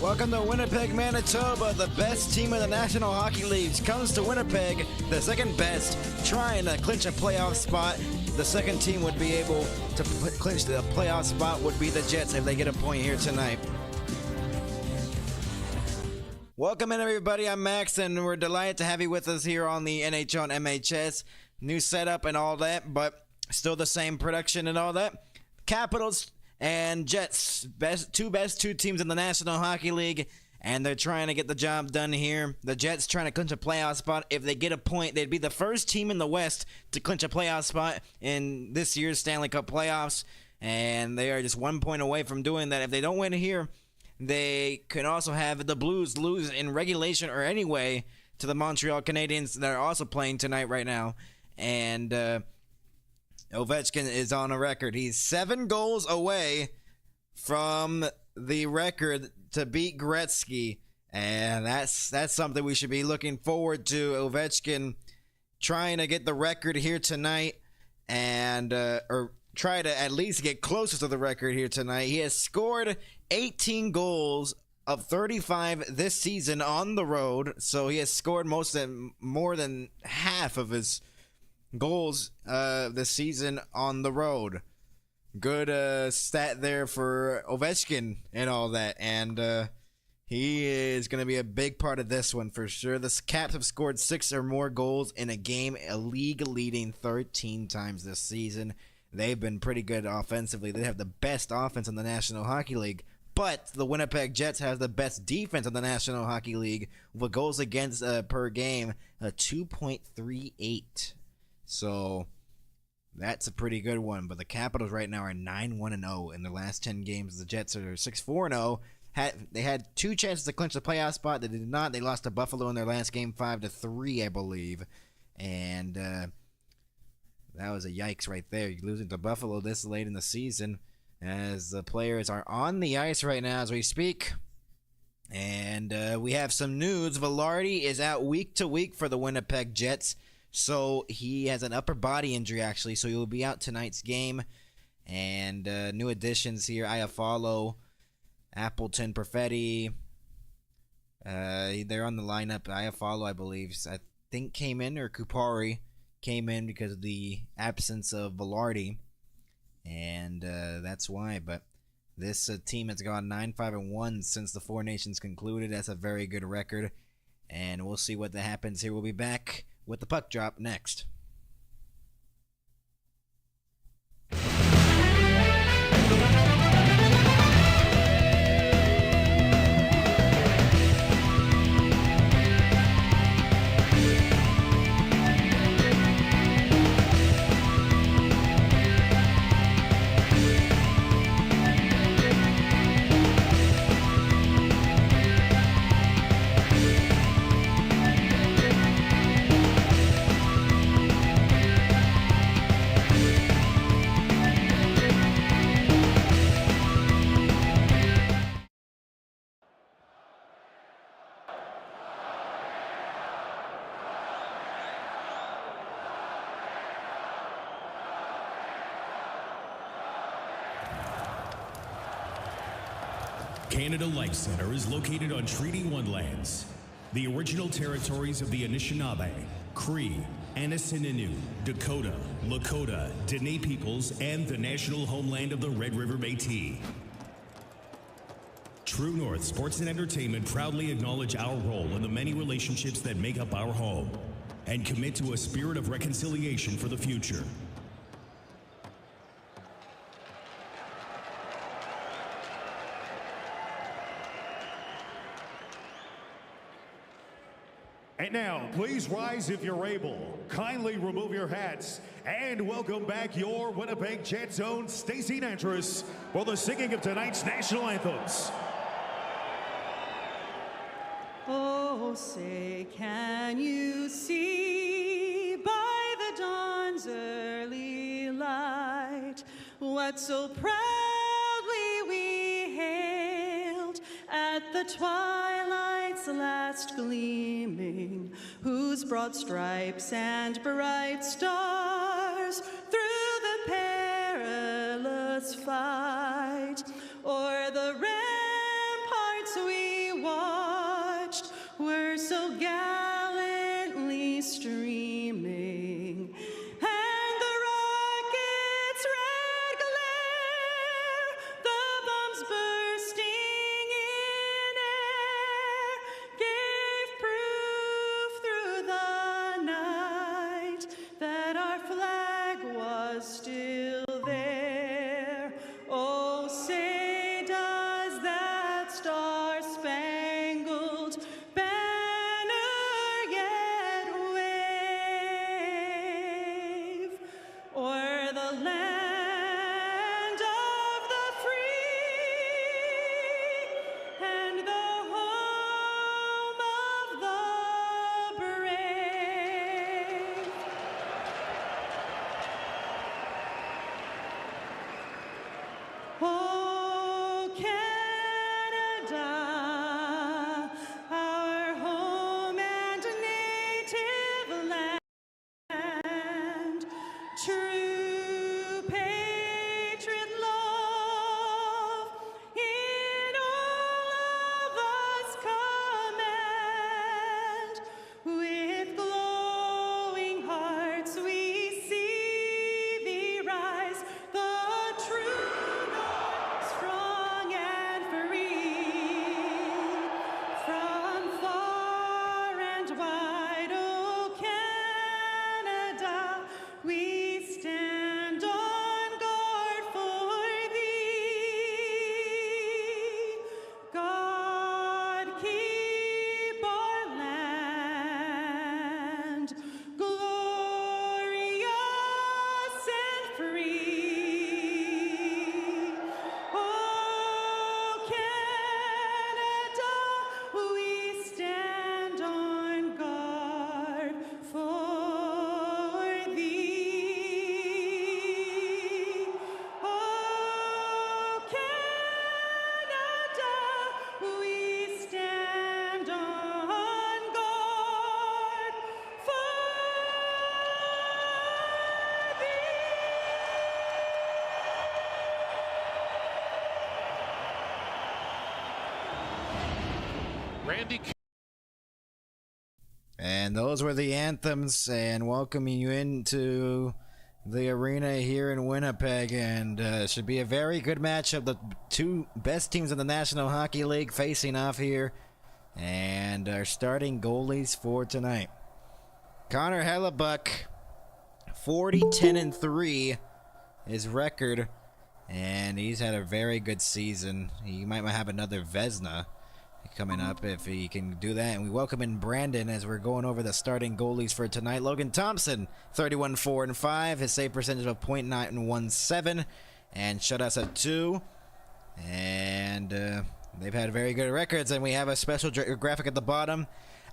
Welcome to Winnipeg, Manitoba. The best team in the National Hockey League comes to Winnipeg, the second best, trying to clinch a playoff spot. The second team would be able to clinch the playoff spot would be the Jets if they get a point here tonight. Welcome in, everybody. I'm Max, and we're delighted to have you with us here on the NHL and MHS. New setup and all that, but still the same production and all that. Capitals and Jets, best two teams in the National Hockey League, and they're trying to get the job done here. The Jets trying to clinch a playoff spot. If they get a point, they'd be the first team in the West to clinch a playoff spot in this year's Stanley Cup playoffs, and they are just 1 point away from doing that. If they don't win here, they could also have the Blues lose in regulation or anyway to the Montreal Canadiens that are also playing tonight right now, and Ovechkin is on a record. He's 7 goals away from the record to beat Gretzky, and that's something we should be looking forward to. Ovechkin trying to get the record here tonight, and or try to at least get closer to the record here tonight. He has scored 18 goals of 35 this season on the road, so he has scored more than half of his goals this season on the road. Good stat there for Ovechkin and all that, and he is going to be a big part of this one for sure. The Caps have scored 6 or more goals in a game, a league leading 13 times this season. They've been pretty good offensively. They have the best offense in the National Hockey League, but the Winnipeg Jets have the best defense in the National Hockey League with goals against per game, 2.38. So that's a pretty good one. But the Capitals right now are 9-1-0 in their last 10 games. The Jets are 6-4-0. They had 2 chances to clinch the playoff spot. They did not. They lost to Buffalo in their last game 5-3, I believe. And that was a yikes right there. You're losing to Buffalo this late in the season as the players are on the ice right now as we speak. And we have some news. Velarde is out week to week for the Winnipeg Jets. So he has an upper body injury, actually, so he'll be out tonight's game. And new additions here, Iafallo, Appleton, Perfetti. They're on the lineup. Iafallo, I believe, I think came in, or Kupari came in because of the absence of Velarde. And that's why. But this team has gone 9-5-1 since the Four Nations concluded. That's a very good record. And we'll see what happens here. We'll be back with the puck drop next. Canada Life Center is located on Treaty 1 lands, the original territories of the Anishinaabe, Cree, Anishinaabe, Dakota, Lakota, Dene peoples, and the national homeland of the Red River Métis. True North Sports and Entertainment proudly acknowledge our role in the many relationships that make up our home and commit to a spirit of reconciliation for the future. And now, please rise if you're able. Kindly remove your hats and welcome back your Winnipeg Jets own Stacey Nantris for the singing of tonight's national anthems. Oh, say, can you see by the dawn's early light what so proudly we hailed at the twilight's last gleaming, whose broad stripes and bright stars through the perilous fight o'er the ramparts we And those were the anthems, and welcoming you into the arena here in Winnipeg, and should be a very good matchup. The two best teams in the National Hockey League facing off here, and our starting goalies for tonight. Connor Hellebuck, 40-10-3, his record, and he's had a very good season. He might have another Vezina coming up if he can do that. And we welcome in Brandon as we're going over the starting goalies for tonight. Logan Thompson, 31-4-5, his save percentage of .917, and shutouts at 2. And they've had very good records. And we have a special graphic at the bottom.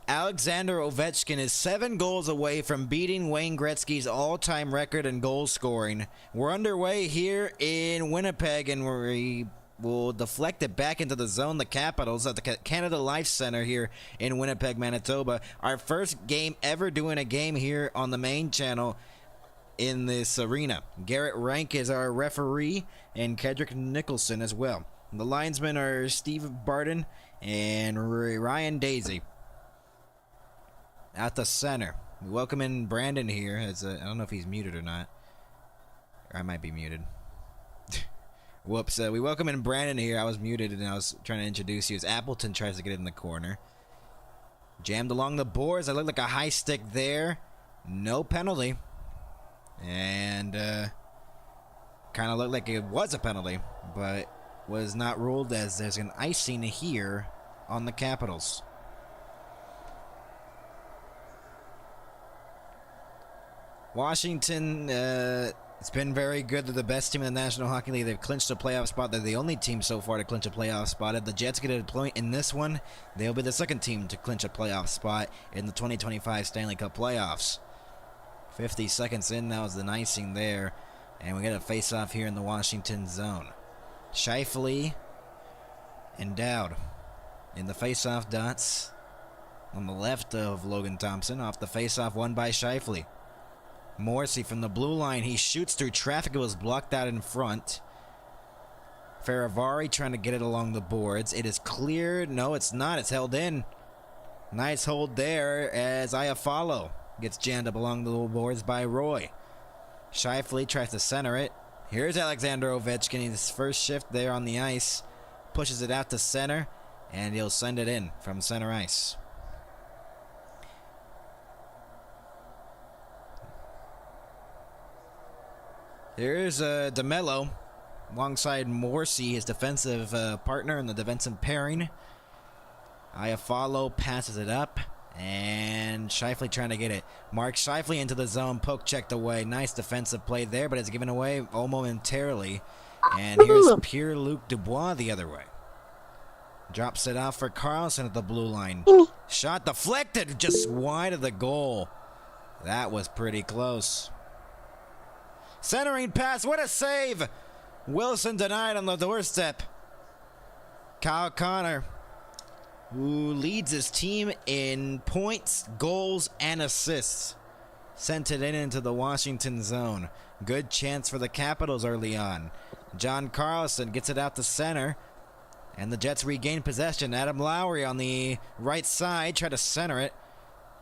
Alexander Ovechkin is 7 goals away from beating Wayne Gretzky's all-time record in goal scoring. We're underway here in Winnipeg, and we will deflect it back into the zone, the Capitals, at the Canada Life Center here in Winnipeg, Manitoba. Our first game ever doing a game here on the main channel in this arena. Garrett Rank is our referee, and Kedrick Nicholson as well. The linesmen are Steve Barton and Ryan Daisy. At the center, we welcome in Brandon here. As I don't know if he's muted or not. Or I might be muted. Whoops. We welcome in Brandon here. I was muted and I was trying to introduce you as Appleton tries to get in the corner. Jammed along the boards. I look like a high stick there. No penalty. And kind of looked like it was a penalty, but was not ruled, as there's an icing here on the Capitals. Washington, it's been very good. They're the best team in the National Hockey League. They've clinched a playoff spot. They're the only team so far to clinch a playoff spot. If the Jets get a point in this one, they'll be the second team to clinch a playoff spot in the 2025 Stanley Cup playoffs. 50 seconds in, that was the icing there. And we get a face-off here in the Washington zone. Scheifele and Dowd in the face-off dots on the left of Logan Thompson. Off the face-off, won by Scheifele. Morrissey from the blue line. He shoots through traffic. It was blocked out in front. Faravari trying to get it along the boards. It is cleared. No, it's not. It's held in. Nice hold there as Iafallo gets jammed up along the little boards by Roy. Scheifele tries to center it. Here's Alexander Ovechkin. His first shift there on the ice. Pushes it out to center, and he'll send it in from center ice. Here's DeMello alongside Morrissey, his defensive partner in the defensive pairing. Iafallo passes it up, and Scheifele trying to get it. Mark Scheifele into the zone, poke checked away. Nice defensive play there, but it's given away momentarily. And here's Pierre-Luc Dubois the other way. Drops it off for Carlson at the blue line. Shot deflected just wide of the goal. That was pretty close. Centering pass, what a save! Wilson denied on the doorstep. Kyle Connor, who leads his team in points, goals, and assists, sent it into the Washington zone. Good chance for the Capitals early on. John Carlson gets it out to center, and the Jets regain possession. Adam Lowry on the right side, tried to center it.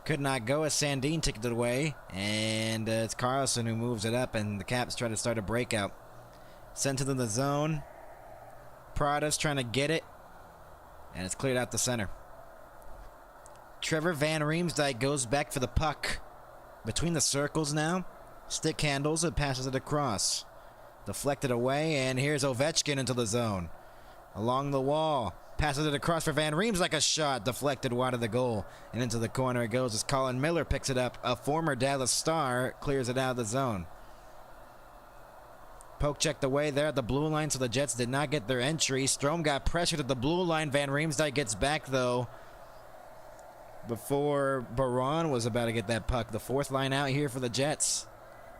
Could not go as Sandin took it away, and it's Carlson who moves it up, and the Caps try to start a breakout. Sent it in the zone. Prada's trying to get it, and it's cleared out the center. Trevor Van Riemsdyk goes back for the puck. Between the circles now. Stick handles and passes it across. Deflected away, and here's Ovechkin into the zone. Along the wall. Passes it across for Van Riemsdyk, a shot deflected wide of the goal, and into the corner it goes as Colin Miller picks it up. A former Dallas Star clears it out of the zone. Poke checked away there at the blue line, so the Jets did not get their entry. Strome got pressured at the blue line. Van Riemsdyk gets back though before Baron was about to get that puck. The fourth line out here for the Jets.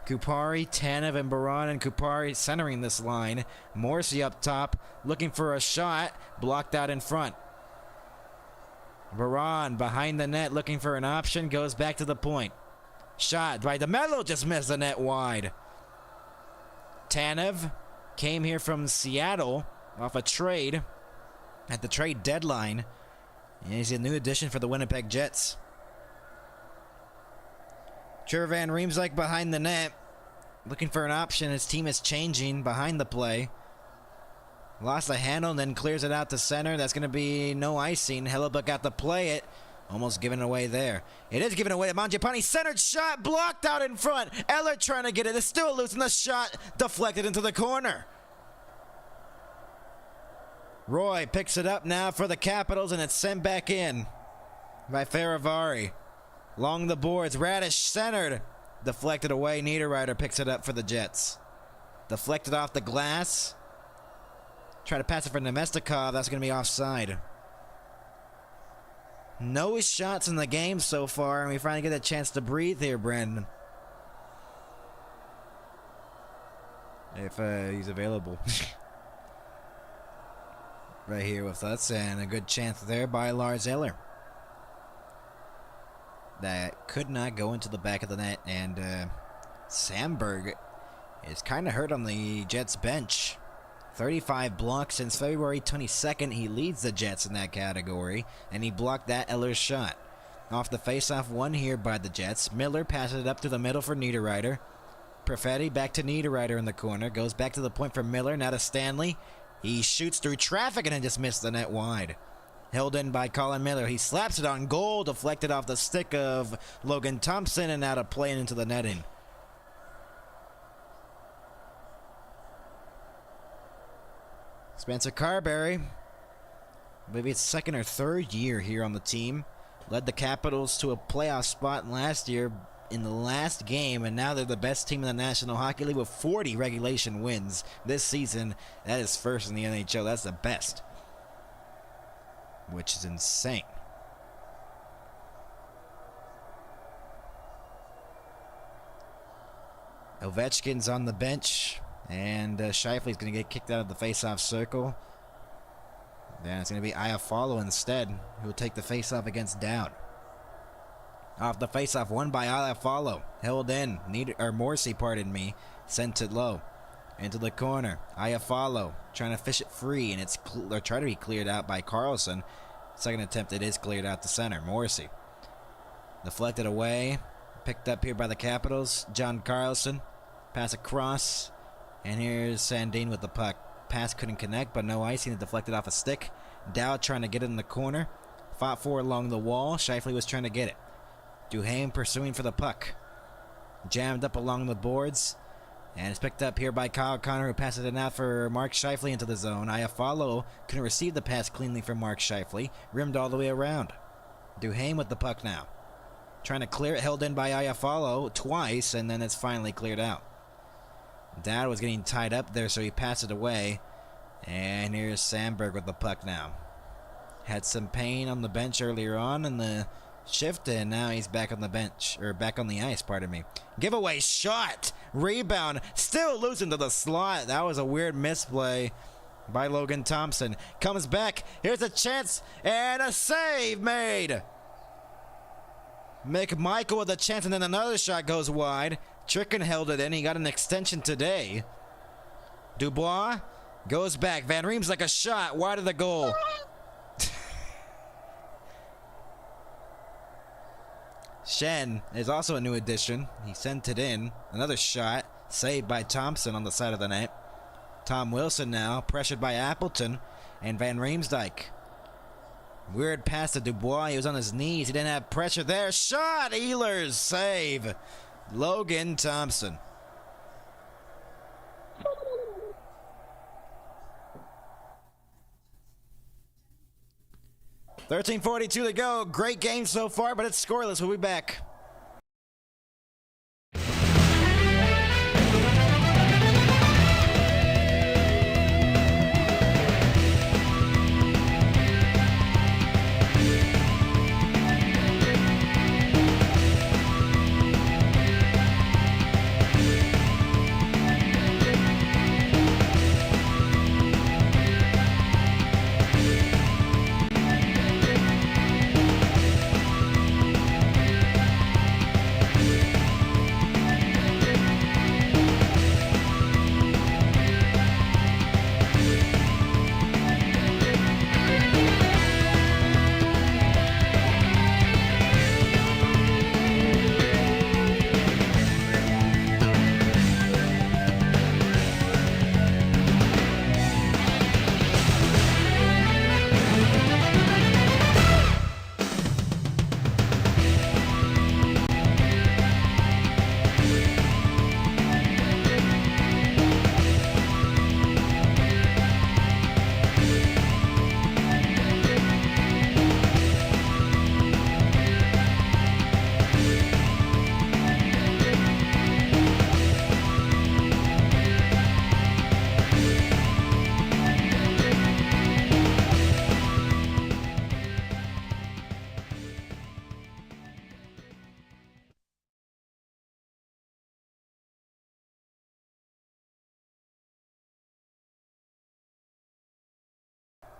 Kupari, Tanev, and Baron, and Kupari centering this line. Morrissey up top, looking for a shot, blocked out in front. Baron behind the net, looking for an option, goes back to the point. Shot by DeMello, just missed the net wide. Tanev came here from Seattle off a trade at the trade deadline. And he's a new addition for the Winnipeg Jets. Trevor Van Riemsdyk behind the net. Looking for an option. His team is changing behind the play. Lost the handle and then clears it out to center. That's going to be no icing. Hellebuck got to play it. Almost giving it away there. It is given away to Mangiapane. Centered shot blocked out in front. Eller trying to get it. It's still loose and the shot deflected into the corner. Roy picks it up now for the Capitals and it's sent back in by Faravari. Along the boards. Radish centered. Deflected away. Niederreiter picks it up for the Jets. Deflected off the glass. Try to pass it for Nemestikov. That's going to be offside. No shots in the game so far, and we finally get a chance to breathe here, Brandon. If he's available. Right here with us, and a good chance there by Lars Eller. That could not go into the back of the net, and Sandberg is kind of hurt on the Jets bench. 35 blocks since February 22nd. He leads the Jets in that category, and he blocked that Eller's shot. Off the faceoff one here by the Jets. Miller passes it up to the middle for Niederreiter. Perfetti back to Niederreiter in the corner. Goes back to the point for Miller, now to Stanley. He shoots through traffic and then just missed the net wide. Held in by Colin Miller. He slaps it on goal, deflected off the stick of Logan Thompson, and out of play and into the netting. Spencer Carberry, maybe it's second or third year here on the team. Led the Capitals to a playoff spot last year in the last game, and now they're the best team in the National Hockey League with 40 regulation wins this season. That is first in the NHL. That's the best, which is insane. Ovechkin's on the bench. And Scheifele's going to get kicked out of the face-off circle. Then it's going to be Iafallo instead, who will take the face-off against Dowd. Off the face-off, won by Iafallo. Held in. Morrissey, sent it low. Into the corner. Iafallo trying to fish it free, and it's trying to be cleared out by Carlson. Second attempt, it is cleared out to center. Morrissey. Deflected away. Picked up here by the Capitals. John Carlson. Pass across. And here's Sandin with the puck. Pass couldn't connect, but no icing. It deflected off a stick. Dowd trying to get it in the corner. Fought for along the wall. Scheifele was trying to get it. Duhaime pursuing for the puck. Jammed up along the boards. And it's picked up here by Kyle Connor, who passes it out for Mark Scheifele into the zone. Iafallo couldn't receive the pass cleanly from Mark Scheifele. Rimmed all the way around. Duhaime with the puck now. Trying to clear it. Held in by Iafallo twice, and then it's finally cleared out. Dowd was getting tied up there, so he passed it away. And here's Sandberg with the puck now. Had some pain on the bench earlier on in the shift, and now he's back on the bench, or back on the ice, pardon me. Giveaway shot! Rebound! Still losing to the slot. That was a weird misplay by Logan Thompson. Comes back. Here's a chance, and a save made! McMichael with a chance, and then another shot goes wide. Tricken held it in. He got an extension today. Dubois goes back. Van Riemsdyk a shot wide of the goal. Shen is also a new addition. He sent it in. Another shot. Saved by Thompson on the side of the net. Tom Wilson now pressured by Appleton and Van Riemsdyk. Weird pass to Dubois. He was on his knees. He didn't have pressure there. Shot! Ehlers save. Logan Thompson. $13:42 to go. Great game so far, but it's scoreless. We'll be back.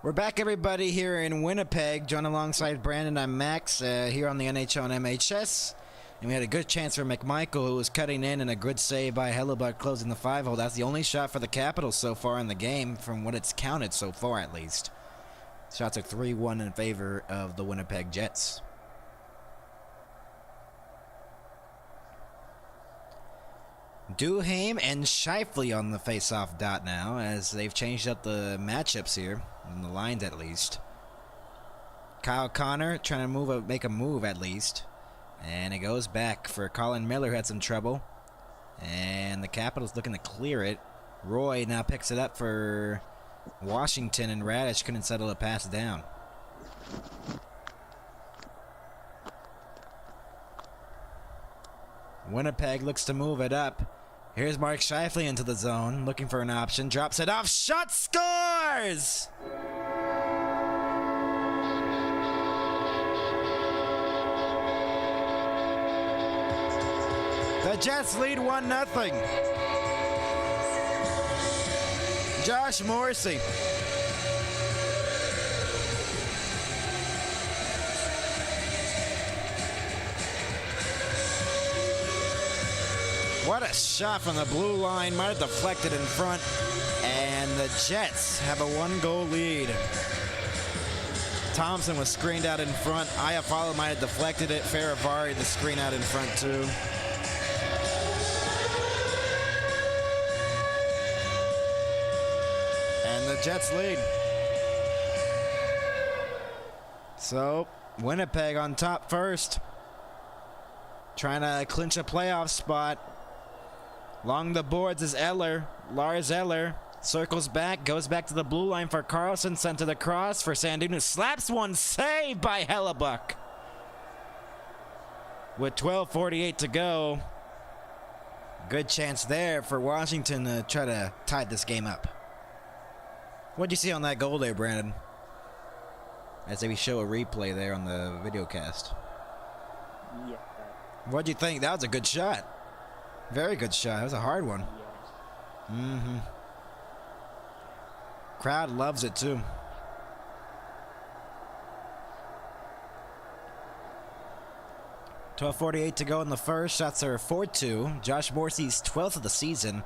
We're back, everybody, here in Winnipeg. Joined alongside Brandon, I'm Max, here on the NHL and MHS. And we had a good chance for McMichael, who was cutting in a good save by Hellebuck, closing the 5-hole. That's the only shot for the Capitals so far in the game, from what it's counted so far, at least. Shots are 3-1 in favor of the Winnipeg Jets. Duhaime and Scheifele on the face-off dot now, as they've changed up the matchups here, in the lines at least. Kyle Connor trying to make a move at least, and it goes back for Colin Miller, who had some trouble, and the Capitals looking to clear it. Roy now picks it up for Washington, and Radish couldn't settle a pass down. Winnipeg looks to move it up. Here's Mark Scheifele into the zone, looking for an option. Drops it off. Shot, scores! The Jets lead 1-0. Josh Morrissey. What a shot from the blue line. Might have deflected in front. And the Jets have a 1-goal lead. Thompson was screened out in front. Iafallo might have deflected it. Faravari the screen out in front too. And the Jets lead. So, Winnipeg on top first. Trying to clinch a playoff spot. Along the boards is Eller. Lars Eller circles back, goes back to the blue line for Carlson, sent to the cross for Sandin, who slaps one, saved by Hellebuck. With 12:48 to go, good chance there for Washington to try to tie this game up. What'd you see on that goal there, Brandon? As we show a replay there on the video cast. Yeah. What'd you think? That was a good shot. Very good shot. It was a hard one. Mm-hmm. Crowd loves it too. .12:48 to go in the first. Shots are 4-2. Josh Morrissey's 12th of the season.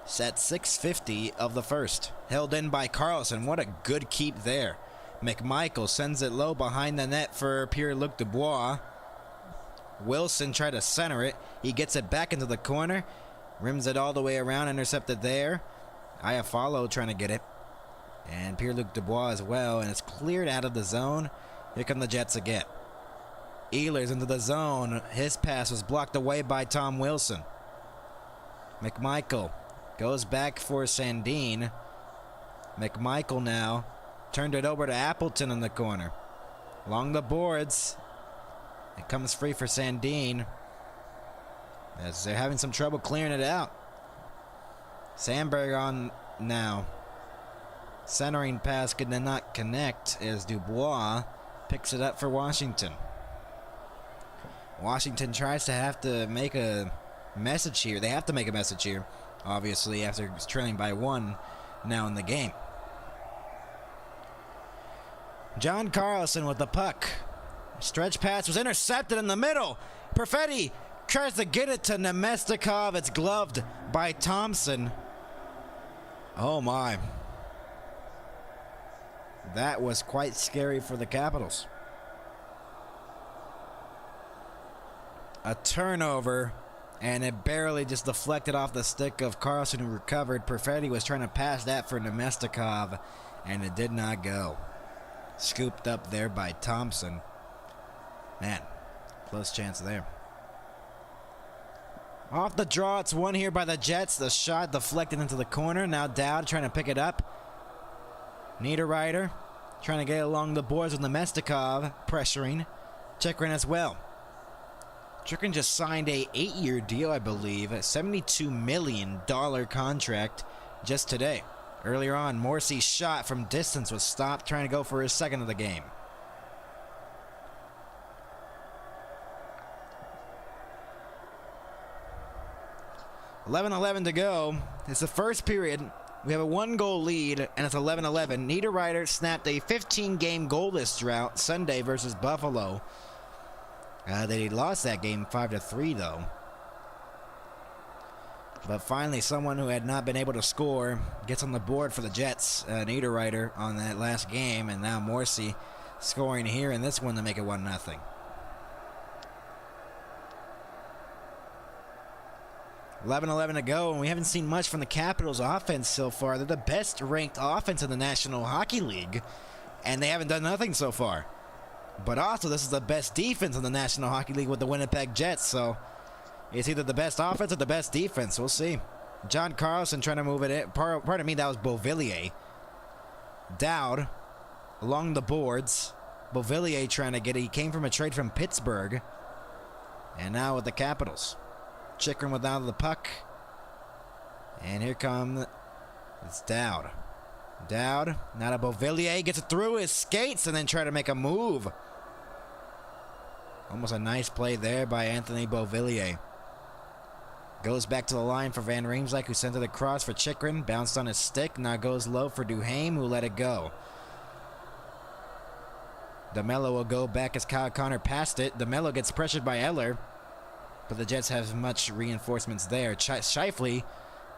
Set 650 of the first. Held in by Carlson. What a good keep there. McMichael sends it low behind the net for Pierre-Luc Dubois. Wilson tried to center it. He gets it back into the corner. Rims it all the way around. Intercepted there. Iafallo trying to get it. And Pierre-Luc Dubois as well. And it's cleared out of the zone. Here come the Jets again. Ehlers into the zone. His pass was blocked away by Tom Wilson. McMichael goes back for Sandin. McMichael now turned it over to Appleton in the corner. Along the boards. It comes free for Sandin, as they're having some trouble clearing it out. Sandberg on now. Centering pass could not connect as Dubois picks it up for Washington. Washington tries to have to make a message here. They have to make a message here, obviously, after trailing by 1 now in the game. John Carlson with the puck. Stretch pass was intercepted in the middle. Perfetti tries to get it to Nemestikov. It's gloved by Thompson. Oh my. That was quite scary for the Capitals. A turnover, and it barely just deflected off the stick of Carlson, who recovered. Perfetti was trying to pass that for Nemestikov, and it did not go. Scooped up there by Thompson. Man, close chance there. Off the draw, it's won here by the Jets. The shot deflected into the corner. Now Dowd trying to pick it up. Niederreiter trying to get along the boards with Nemestikov, pressuring. Chikrin as well. Chikrin just signed a 8-year deal, I believe, a $72 million contract just today. Earlier on, Morrissey's shot from distance was stopped, trying to go for his second of the game. 11:11 to go. It's the first period. We have a 1-goal lead, and it's 11-11. Niederreiter snapped a 15-game goalless drought Sunday versus Buffalo. They lost that game 5-3, though. But finally, someone who had not been able to score gets on the board for the Jets. Niederreiter on that last game, and now Morrissey scoring here in this one to make it 1-0. 11-11 to go, and we haven't seen much from the Capitals offense so far. They're the best ranked offense in the National Hockey League, and they haven't done nothing so far. But also, this is the best defense in the National Hockey League with the Winnipeg Jets, so it's either the best offense or the best defense. We'll see. John Carlson trying to move it in. Pardon me, that was Beauvillier. Dowd along the boards. Beauvillier trying to get it. He came from a trade from Pittsburgh, and now with the Capitals. Chychrun without the puck. And here it's Dowd. Dowd, not a Beauvillier, gets it through his skates and then try to make a move. Almost a nice play there by Anthony Beauvillier. Goes back to the line for Van Riemsdyk, who sent it across for Chychrun. Bounced on his stick, now goes low for Duhaime, who let it go. DeMello will go back as Kyle Connor passed it. DeMello gets pressured by Eller, but the Jets have much reinforcements there. Scheifele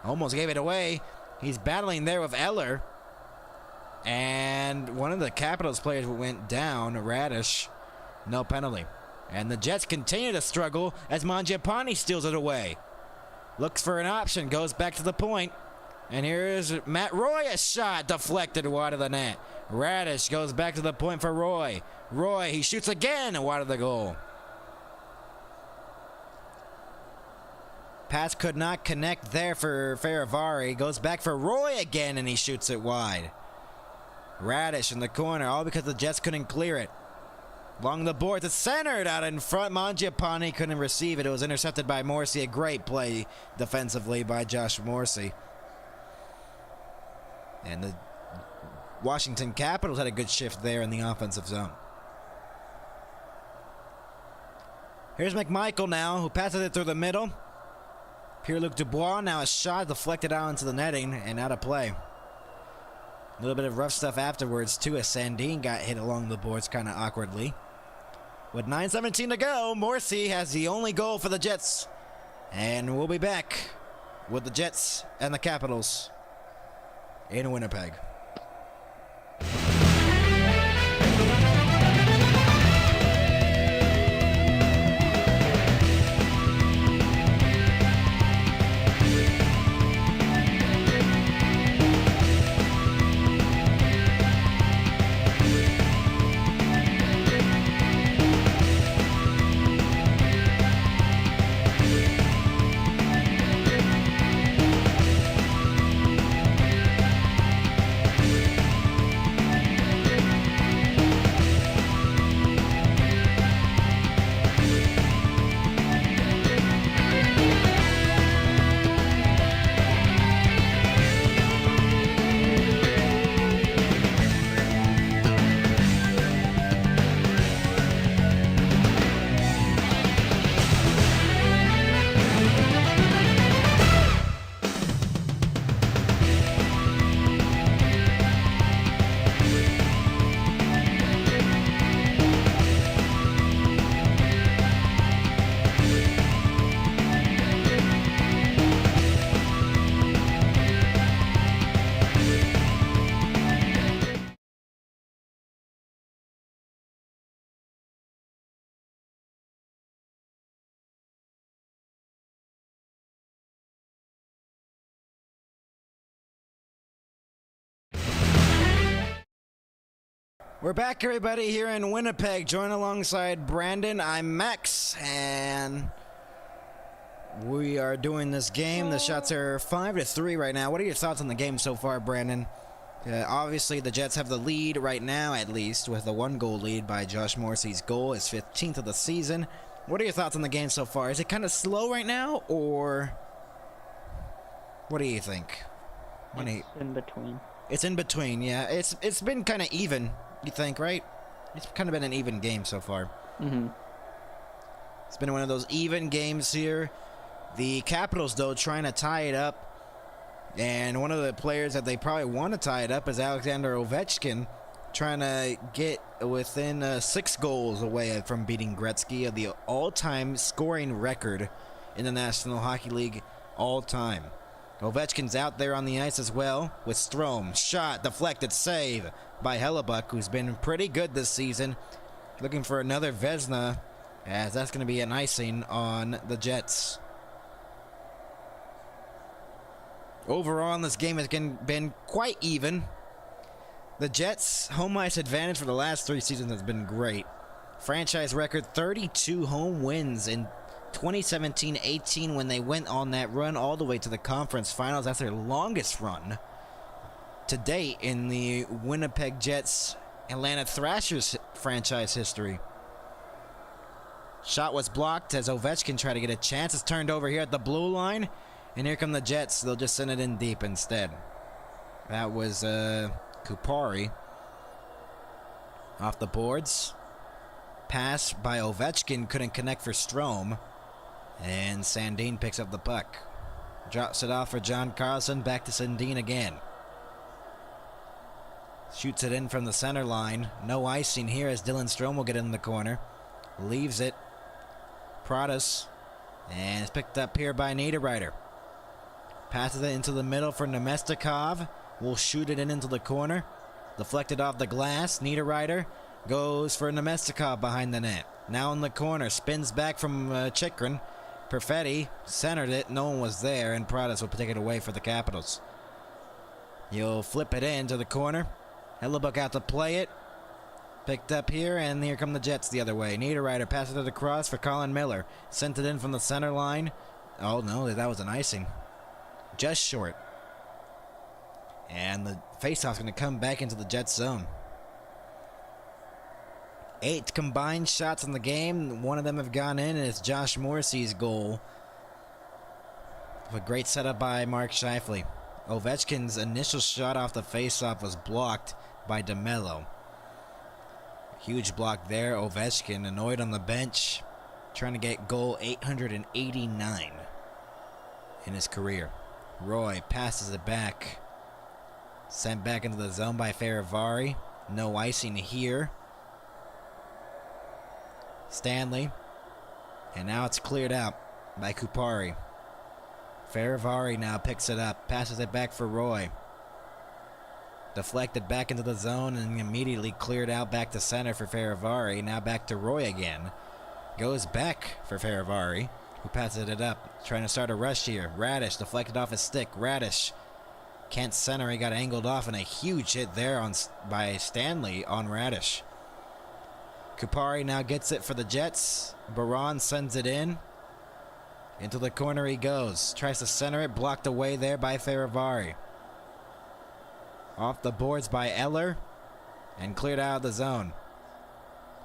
almost gave it away. He's battling there with Eller. And one of the Capitals players went down, Radish. No penalty. And the Jets continue to struggle as Mangiapane steals it away. Looks for an option, goes back to the point. And here's Matt Roy, a shot deflected wide of the net. Radish goes back to the point for Roy. Roy, he shoots again wide of the goal. Pass could not connect there for Faravari. Goes back for Roy again, and he shoots it wide. Radish in the corner, all because the Jets couldn't clear it. Along the boards, it's centered out in front. Mangiapane couldn't receive it. It was intercepted by Morrissey. A great play defensively by Josh Morrissey. And the Washington Capitals had a good shift there in the offensive zone. Here's McMichael now, who passes it through the middle. Pierre-Luc Dubois, now a shot deflected out into the netting and out of play. A little bit of rough stuff afterwards, too, as Sandin got hit along the boards kind of awkwardly. With 9:17 to go, Morrissey has the only goal for the Jets. And we'll be back with the Jets and the Capitals in Winnipeg. We're back, everybody, here in Winnipeg. Join alongside Brandon. I'm Max, and we are doing this game. The shots are 5-3 right now. What are your thoughts on the game so far, Brandon? Obviously, the Jets have the lead right now, at least, with a 1-goal lead by Josh Morrissey's goal, his 15th of the season. What are your thoughts on the game so far? Is it kind of slow right now, or what do you think? It's in between. It's in between, yeah. It's been kind of even. You think, right? It's kind of been an even game so far. Mm-hmm. It's been one of those even games here. The Capitals, though, trying to tie it up And one of the players that they probably want to tie it up is Alexander Ovechkin, trying to get within 6 goals away from beating Gretzky of the all-time scoring record in the National Hockey League all-time. Ovechkin's out there on the ice as well with Strome. Shot, deflected, save by Hellebuck, who's been pretty good this season. Looking for another Vezina, as that's going to be an icing on the Jets. Overall, this game has been quite even. The Jets' home ice advantage for the last 3 seasons has been great. Franchise record 32 home wins in 2017-18 when they went on that run all the way to the conference finals. That's their longest run to date in the Winnipeg Jets Atlanta Thrashers franchise history. Shot was blocked as Ovechkin tried to get a chance. It's turned over here at the blue line. And here come the Jets. They'll just send it in deep instead. That was Kupari. Off the boards. Pass by Ovechkin. Couldn't connect for Strome. And Sandin picks up the puck. Drops it off for John Carlson. Back to Sandin again. Shoots it in from the center line. No icing here as Dylan Strome will get in the corner. Leaves it. Pradas. And it's picked up here by Niederreiter. Passes it into the middle for Nemestikov. Will shoot it into the corner. Deflected off the glass. Niederreiter goes for Nemestikov behind the net. Now in the corner. Spins back from Chychrun. Perfetti centered it. No one was there. And Pradas will take it away for the Capitals. He'll flip it into the corner. Hellebuck out to play it. Picked up here. And here come the Jets the other way. Niederreiter passes it across for Colin Miller. Sent it in from the center line. Oh no, that was an icing. Just short. And the faceoff's going to come back into the Jets zone. 8 combined shots in the game. 1 of them have gone in, and it's Josh Morrissey's goal. A great setup by Mark Scheifele. Ovechkin's initial shot off the faceoff was blocked by DeMello. Huge block there. Ovechkin annoyed on the bench, trying to get goal 889 in his career. Roy passes it back. Sent back into the zone by Faravari. No icing here. Stanley. And now it's cleared out by Kupari. Faravari now picks it up. Passes it back for Roy. Deflected back into the zone and immediately cleared out back to center for Faravari. Now back to Roy again. Goes back for Faravari, who passes it up. Trying to start a rush here. Radish deflected off his stick. Radish can't center. He got angled off, and a huge hit there by Stanley on Radish. Kupari now gets it for the Jets. Baron sends it in. Into the corner he goes. Tries to center it. Blocked away there by Faravari. Off the boards by Eller. And cleared out of the zone.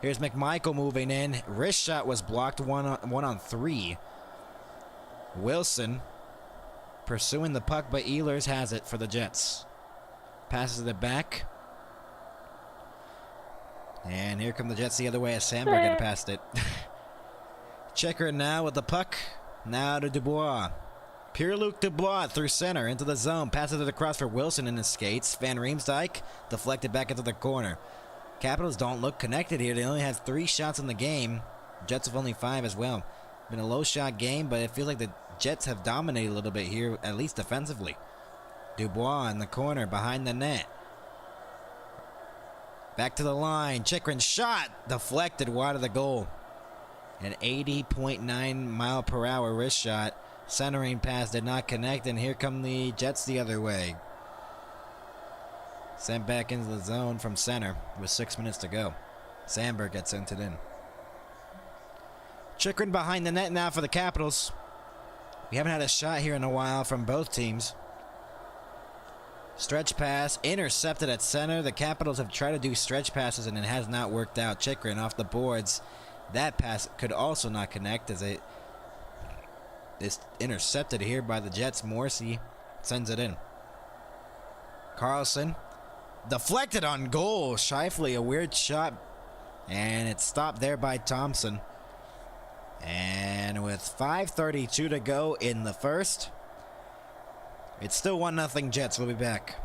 Here's McMichael moving in. Wrist shot was blocked. One on 3. Wilson pursuing the puck, but Ehlers has it for the Jets. Passes it back. And here come the Jets the other way as Sandberg had passed it. Checker now with the puck. Now to Dubois. Pierre-Luc Dubois through center into the zone. Passes it across for Wilson in his skates. Van Riemsdyk deflected back into the corner. Capitals don't look connected here. They only have 3 shots in the game. Jets have only 5 as well. Been a low shot game, but it feels like the Jets have dominated a little bit here, at least defensively. Dubois in the corner behind the net. Back to the line. Chychrun shot. Deflected wide of the goal. An 80.9 mile per hour wrist shot. Centering pass did not connect, and here come the Jets the other way. Sent back into the zone from center with 6 minutes to go. Sandberg gets sent it in. Chychrun behind the net now for the Capitals. We haven't had a shot here in a while from both teams. Stretch pass, intercepted at center. The Capitals have tried to do stretch passes and it has not worked out. Chychrun off the boards. That pass could also not connect as it's intercepted here by the Jets. Morrissey sends it in. Carlson deflected on goal. Scheifele, a weird shot. And it's stopped there by Thompson. And with 5:32 to go in the first, It's still 1-0 Jets. We'll be back.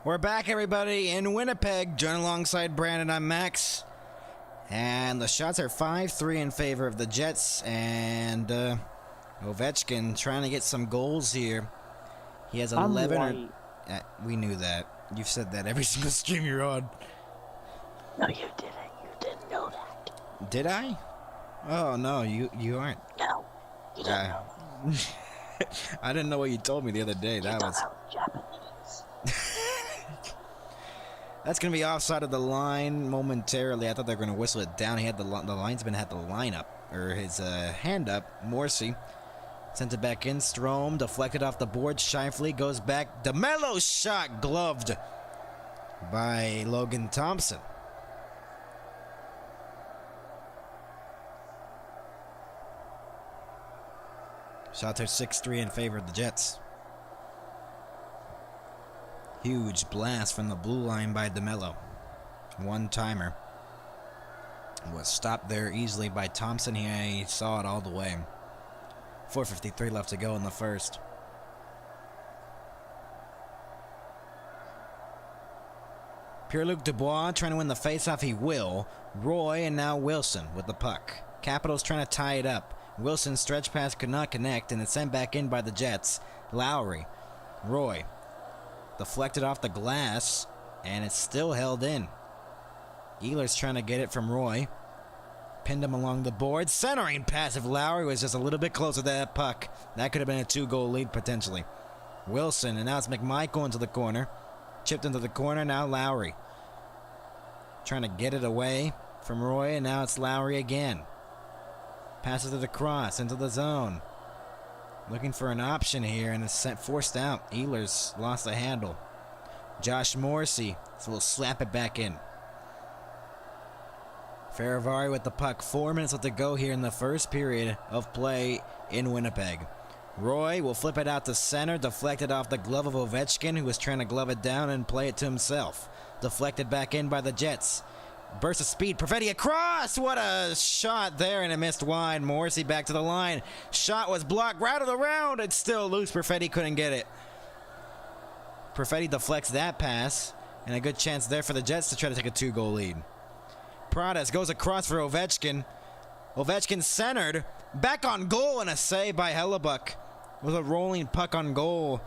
We're back, everybody, in Winnipeg. Join alongside Brandon, I'm Max. And the shots are 5-3 in favor of the Jets. And Ovechkin trying to get some goals here. He has 11. We knew that. You've said that every single stream you're on. No, you didn't. You didn't know that. Did I? Oh, no, you aren't. No, you didn't know that. I didn't know what you told me the other day. That was Japanese. That's going to be offside of the line momentarily. I thought they were going to whistle it down. He had the linesman had the line up, or his hand up. Morrissey sent it back in. Strome deflected off the board. Shifley goes back. DeMello's shot gloved by Logan Thompson. Shots are 6-3 in favor of the Jets. Huge blast from the blue line by DeMello. One-timer. Was stopped there easily by Thompson. He saw it all the way. 4:53 left to go in the first. Pierre-Luc Dubois trying to win the faceoff. He will. Roy and now Wilson with the puck. Capitals trying to tie it up. Wilson's stretch pass could not connect, and it's sent back in by the Jets. Lowry. Roy. Deflected off the glass, and it's still held in. Ehlers trying to get it from Roy. Pinned him along the board. Centering pass of Lowry was just a little bit closer to that puck. That could have been a 2-goal lead potentially. Wilson, and now it's McMichael into the corner. Chipped into the corner, now Lowry. Trying to get it away from Roy, and now it's Lowry again. Passes to the cross, into the zone. Looking for an option here, and it's forced out. Ehlers lost the handle. Josh Morrissey, so we'll slap it back in. Faravari with the puck. 4 minutes left to go here in the first period of play in Winnipeg. Roy will flip it out to center, deflected off the glove of Ovechkin, who was trying to glove it down and play it to himself. Deflected back in by the Jets. Burst of speed. Perfetti across. What a shot there, and it missed wide. Morrissey back to the line. Shot was blocked right of the round. It's still loose. Perfetti couldn't get it. Perfetti deflects that pass, and a good chance there for the Jets to try to take a 2-goal lead. Pradas goes across for Ovechkin. Ovechkin centered. Back on goal, and a save by Hellebuck. With a rolling puck on goal.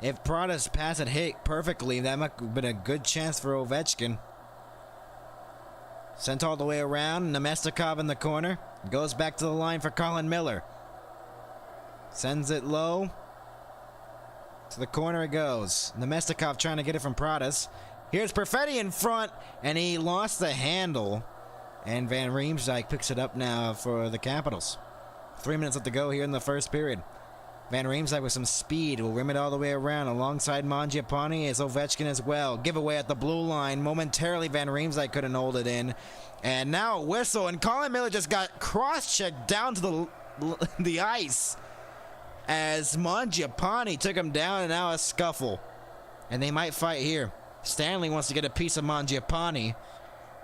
If Pradas' pass had hit perfectly, that might have been a good chance for Ovechkin. Sent all the way around. Nemestikov in the corner. Goes back to the line for Colin Miller. Sends it low. To the corner it goes. Nemestikov trying to get it from Pradas. Here's Perfetti in front, and he lost the handle. And Van Riemsdyk picks it up now for the Capitals. 3 minutes left to go here in the first period. Van Riemsdyk with some speed will rim it all the way around alongside Mangiapane as Ovechkin as well. Giveaway at the blue line. Momentarily, Van Riemsdyk couldn't hold it in. And now a whistle, and Colin Miller just got cross-checked down to the ice as Mangiapane took him down, and now a scuffle. And they might fight here. Stanley wants to get a piece of Mangiapane.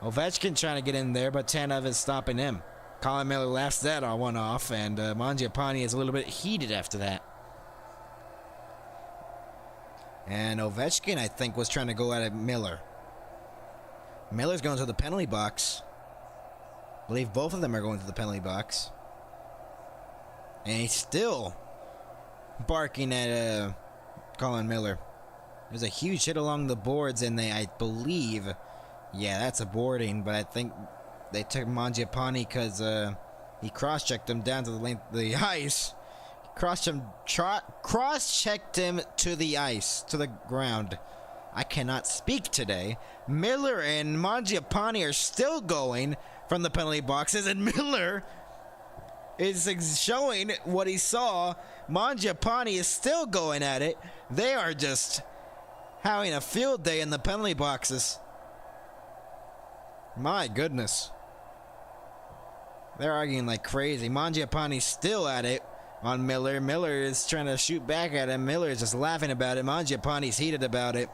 Ovechkin trying to get in there, but Tanev is stopping him. Colin Miller laughs that one off, and Mangiapane is a little bit heated after that. And Ovechkin, I think, was trying to go at Miller. Miller's going to the penalty box. I believe both of them are going to the penalty box. And he's still barking at Colin Miller. There's a huge hit along the boards, and I believe, yeah, that's a boarding, but I think they took Mangiapane because he cross-checked him down to the length of the ice. Cross-checked him to the ice, to the ground. I cannot speak today. Miller and Mangiapane are still going from the penalty boxes, and Miller is showing what he saw. Mangiapane is still going at it. They are just having a field day in the penalty boxes. My goodness. They're arguing like crazy. Mangiapane's still at it on Miller. Miller is trying to shoot back at him. Miller is just laughing about it. Mangiapane's heated about it.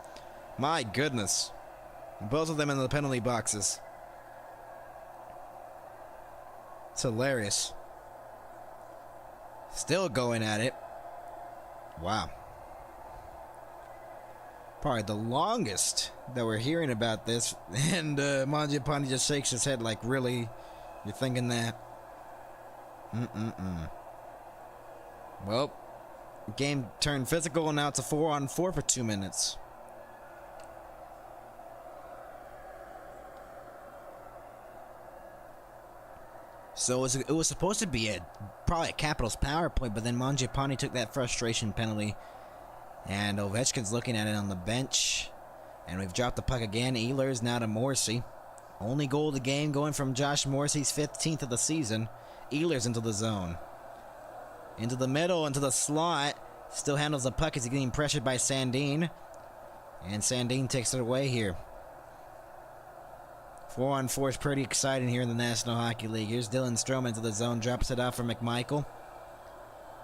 My goodness. Both of them in the penalty boxes. It's hilarious. Still going at it. Wow. Probably the longest that we're hearing about this. And Mangiapane just shakes his head like, really? You're thinking that? Well, game turned physical, and now it's a 4-on-4 for 2 minutes. So it was supposed to be probably a Capitals power play, but then Mangiapane took that frustration penalty. And Ovechkin's looking at it on the bench. And we've dropped the puck again. Ehlers now to Morrissey. Only goal of the game going from Josh Morrissey's 15th of the season. Ehlers into the zone. Into the middle, into the slot. Still handles the puck as he's getting pressured by Sandin. And Sandin takes it away here. 4-on-4 is pretty exciting here in the National Hockey League. Here's Dylan Strome into the zone. Drops it off for McMichael.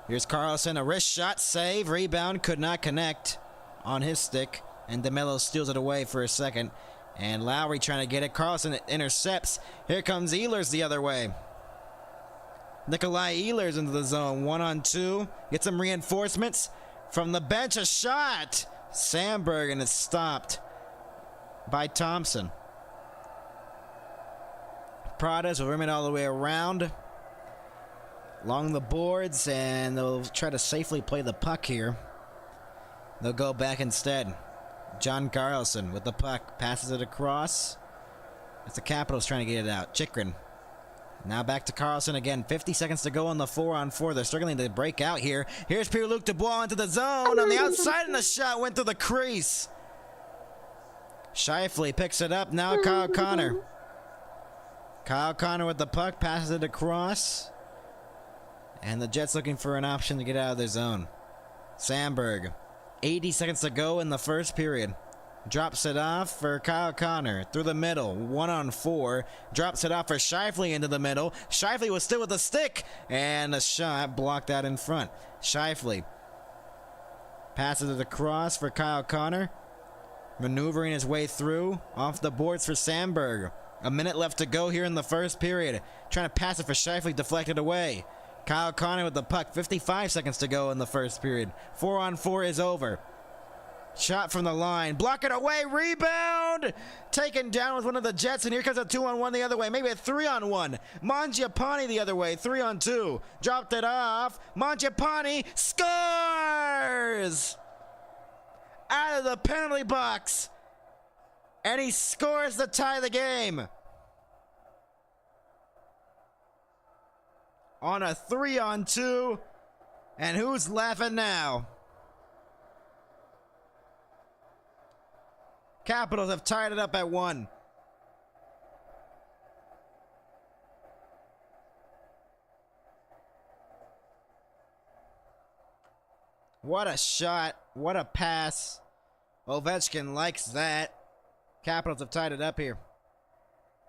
Here's Carlson. A wrist shot. Save. Rebound. Could not connect on his stick. And DeMello steals it away for a second. And Lowry trying to get it. Carlson intercepts. Here comes Ehlers the other way. Nikolai Ehlers into the zone. 1-on-2. Get some reinforcements. From the bench, a shot. Sandberg, and it's stopped by Thompson. Pradas will rim it all the way around. Along the boards, and they'll try to safely play the puck here. They'll go back instead. John Carlson with the puck. Passes it across. It's the Capitals trying to get it out. Chychrun. Now back to Carlson again. 50 seconds to go on the 4-on-4. They're struggling to break out here. Here's Pierre-Luc Dubois into the zone. On the outside, and the shot went through the crease. Scheifele picks it up. Now Kyle Connor. Kyle Connor with the puck. Passes it across. And the Jets looking for an option to get out of their zone. Sandberg. 80 seconds to go in the first period. Drops it off for Kyle Connor. Through the middle. 1-on-4. Drops it off for Scheifele into the middle. Scheifele was still with the stick. And a shot blocked out in front. Scheifele passes it across for Kyle Connor. Maneuvering his way through. Off the boards for Sandberg. A minute left to go here in the first period. Trying to pass it for Scheifele. Deflected away. Kyle Connor with the puck. 55 seconds to go in the first period. 4-on-4 is over. Shot from the line. Block it away. Rebound. Taken down with one of the Jets. And here comes a 2-on-1 the other way. Maybe a 3-on-1. Mangiapane the other way. 3-on-2. Dropped it off. Mangiapane scores! Out of the penalty box. And he scores to tie the game. On a 3-on-2. And who's laughing now? Capitals have tied it up at 1. What a shot. What a pass. Ovechkin likes that. Capitals have tied it up here.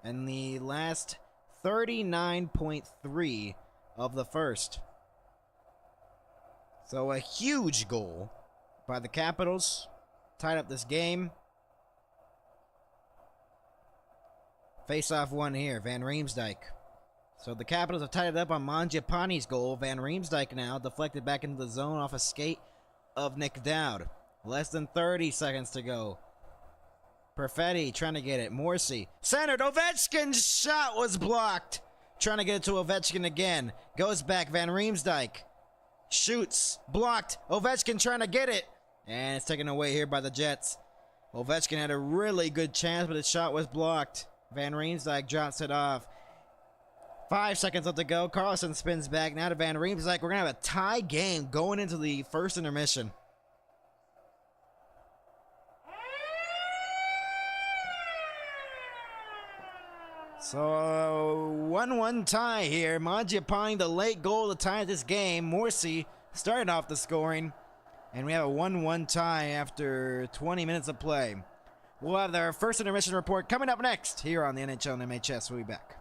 In the last 39.3 of the first. So a huge goal by the Capitals. Tied up this game. Face-off one here. Van Riemsdyk. So the Capitals have tied it up on Mangiapane's goal. Van Riemsdyk now deflected back into the zone off a skate of Nick Dowd. Less than 30 seconds to go. Perfetti trying to get it. Morrissey centered. Ovechkin's shot was blocked. Trying to get it to Ovechkin again. Goes back. Van Riemsdyk shoots. Blocked. Ovechkin trying to get it. And it's taken away here by the Jets. Ovechkin had a really good chance, but his shot was blocked. Van Riemsdyk drops it off. 5 seconds left to go. Carlson spins back now to Van Riemsdyk. We're going to have a tie game going into the first intermission. So, 1-1 tie here. Mangiapane, the late goal to tie this game. Morrissey started off the scoring. And we have a 1-1 tie after 20 minutes of play. We'll have our first intermission report coming up next here on the NHL and MHS. We'll be back.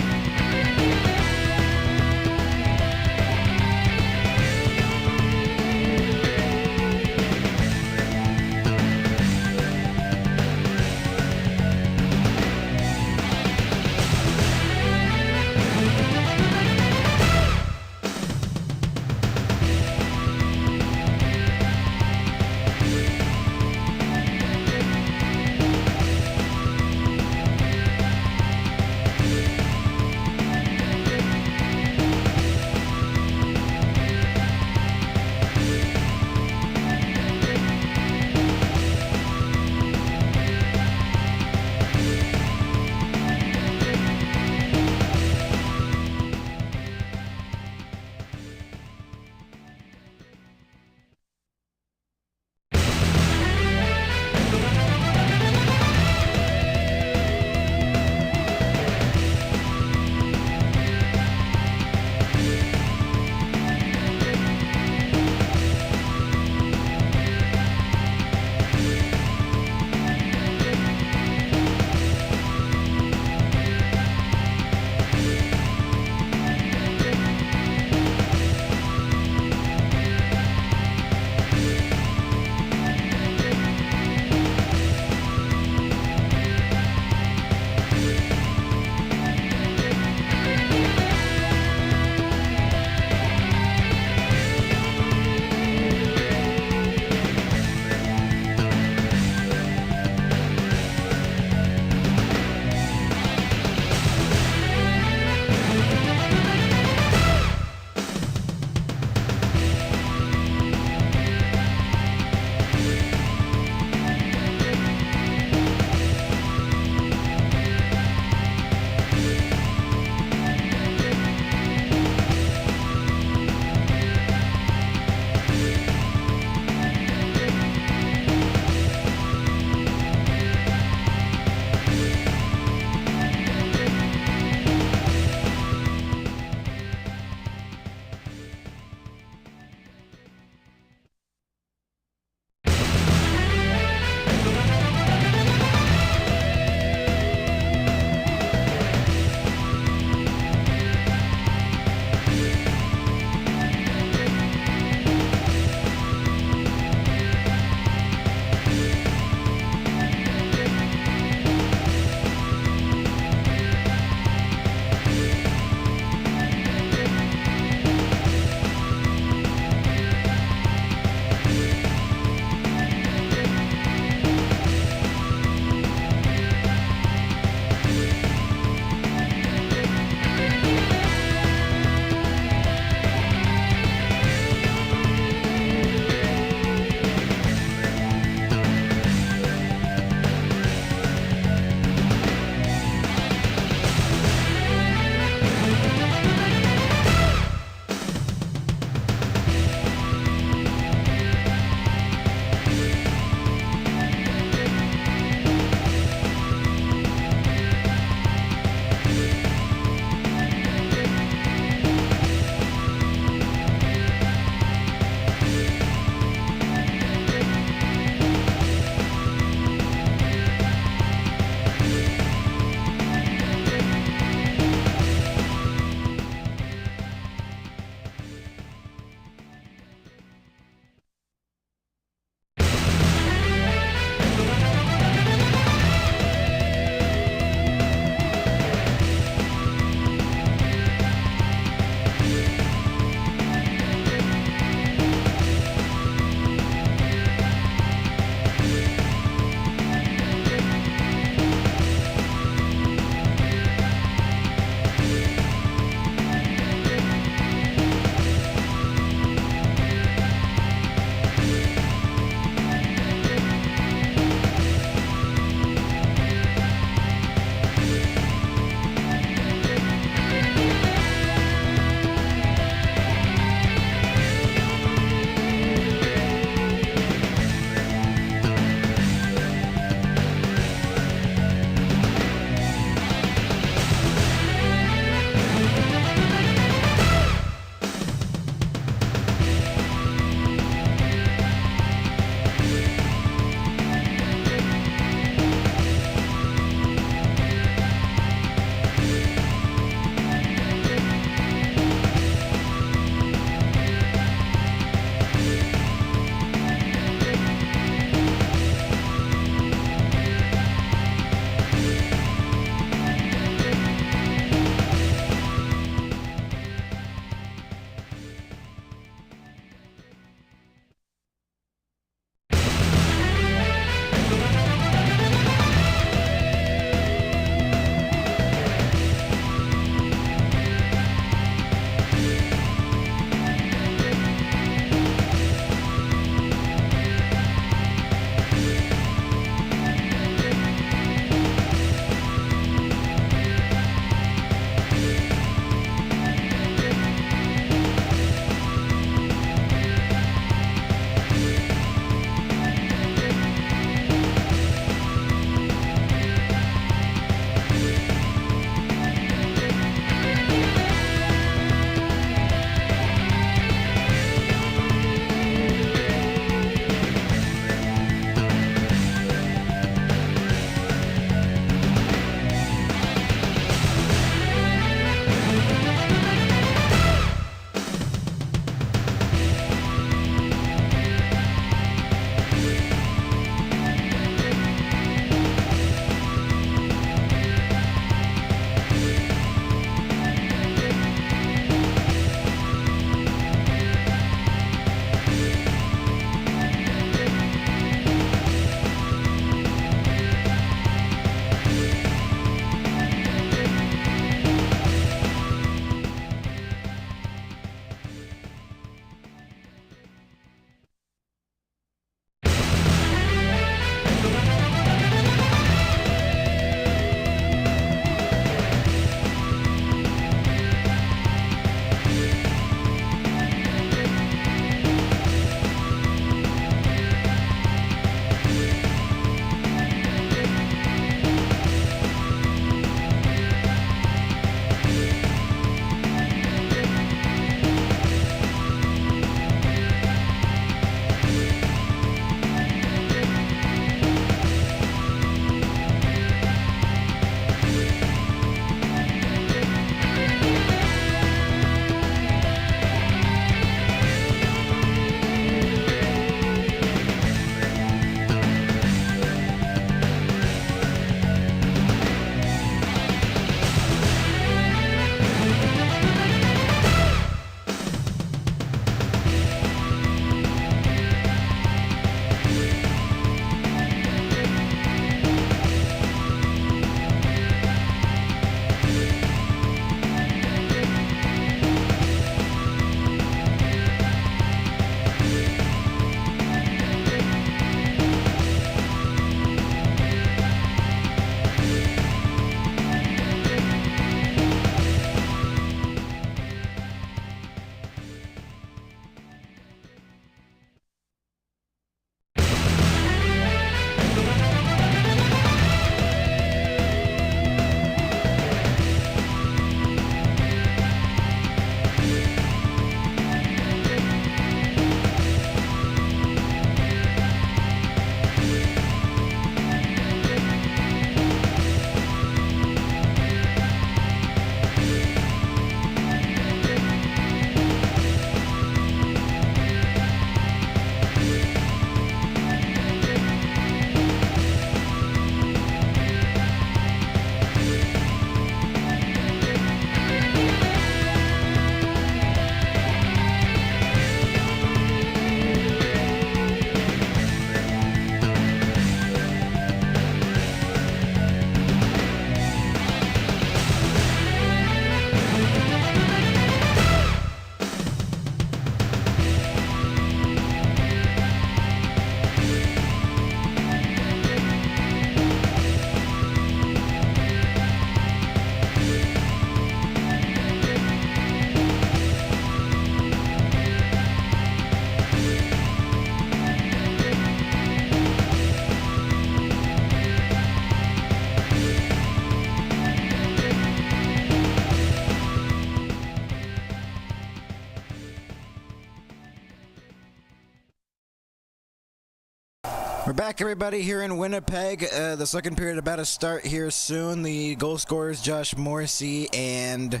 We're back, everybody, here in Winnipeg. The second period about to start here soon. The goal scorers, Josh Morrissey and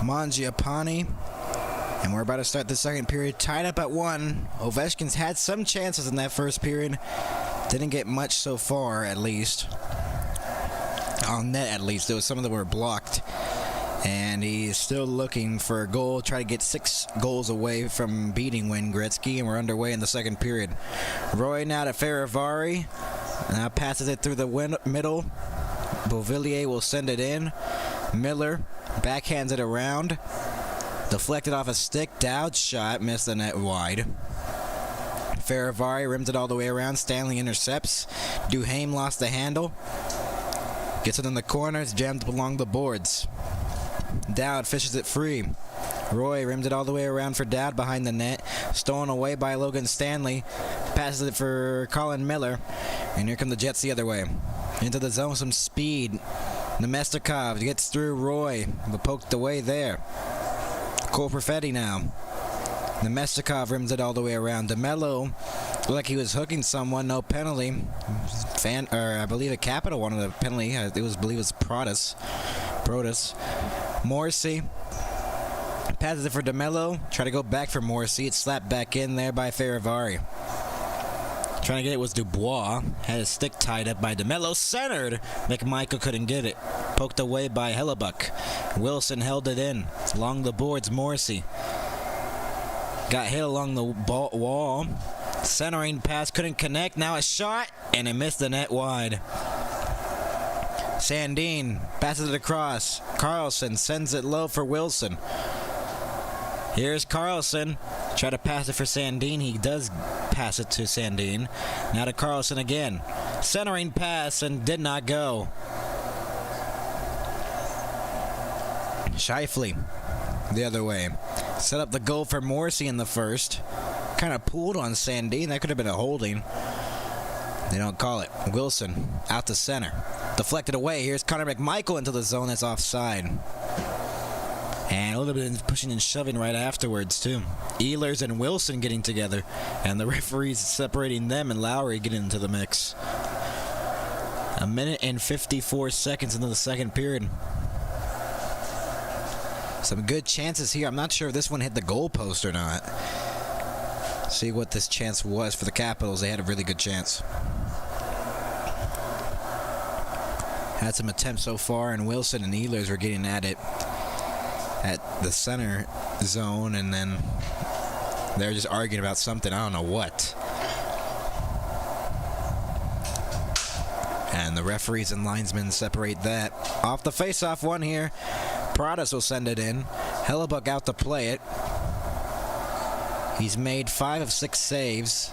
Mangiapane. And we're about to start the second period, tied up at 1. Ovechkin's had some chances in that first period. Didn't get much so far, at least. On net, at least. There was some of them were blocked. And he's still looking for a goal, try to get 6 goals away from beating Wayne Gretzky, and we're underway in the second period. Roy now to Ferravari. Now passes it through the middle. Beauvillier will send it in. Miller backhands it around. Deflected off a stick. Dowd's shot missed the net wide. Ferravari rims it all the way around. Stanley intercepts. Duhaime lost the handle. Gets it in the corner. It's jammed up along the boards. Dowd fishes it free. Roy rims it all the way around for Dowd behind the net. Stolen away by Logan Stanley. Passes it for Colin Miller. And here come the Jets the other way. Into the zone, some speed. Nemestikov gets through Roy, but poked away there. Cole Perfetti now. Nemestikov rims it all the way around. DeMello looked like he was hooking someone, no penalty. I believe a Capital wanted a penalty. I believe it was Protas. Morrissey passes it for DeMello. Try to go back for Morrissey. It's slapped back in there by Ferravari. Trying to get it was Dubois. Had his stick tied up by DeMello. Centered. McMichael couldn't get it. Poked away by Hellebuck. Wilson held it in. Along the boards, Morrissey got hit along the wall. Centering pass couldn't connect. Now a shot, and it missed the net wide. Sandin passes it across. Carlson sends it low for Wilson. Here's Carlson. Try to pass it for Sandin. He does pass it to Sandin. Now to Carlson again. Centering pass and did not go. Scheifele the other way. Set up the goal for Morrissey in the first. Kind of pulled on Sandin. That could have been a holding. They don't call it. Wilson out to center. Deflected away. Here's Connor McMichael into the zone that's offside. And a little bit of pushing and shoving right afterwards, too. Ehlers and Wilson getting together. And the referees separating them and Lowry getting into the mix. 1 minute and 54 seconds into the second period. Some good chances here. I'm not sure if this one hit the goalpost or not. See what this chance was for the Capitals. They had a really good chance. Had some attempts so far, and Wilson and Ehlers were getting at it at the center zone, and then they're just arguing about something. I don't know what. And the referees and linesmen separate that. Off the face-off one here. Pradas will send it in. Hellebuck out to play it. He's made 5 of 6 saves.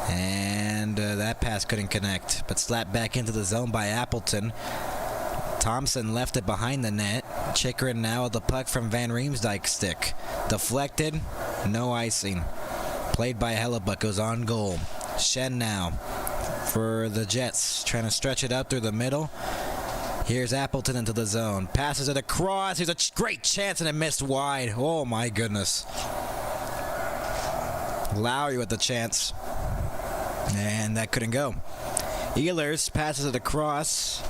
And that pass couldn't connect, but slapped back into the zone by Appleton. Thompson left it behind the net. Chikrin now with the puck from Van Riemsdyk's stick. Deflected, no icing. Played by Hellebuck, goes on goal. Shen now for the Jets, trying to stretch it up through the middle. Here's Appleton into the zone. Passes it across. Here's a great chance, and it missed wide. Oh, my goodness. Lowry with the chance. And that couldn't go. Ehlers passes it across.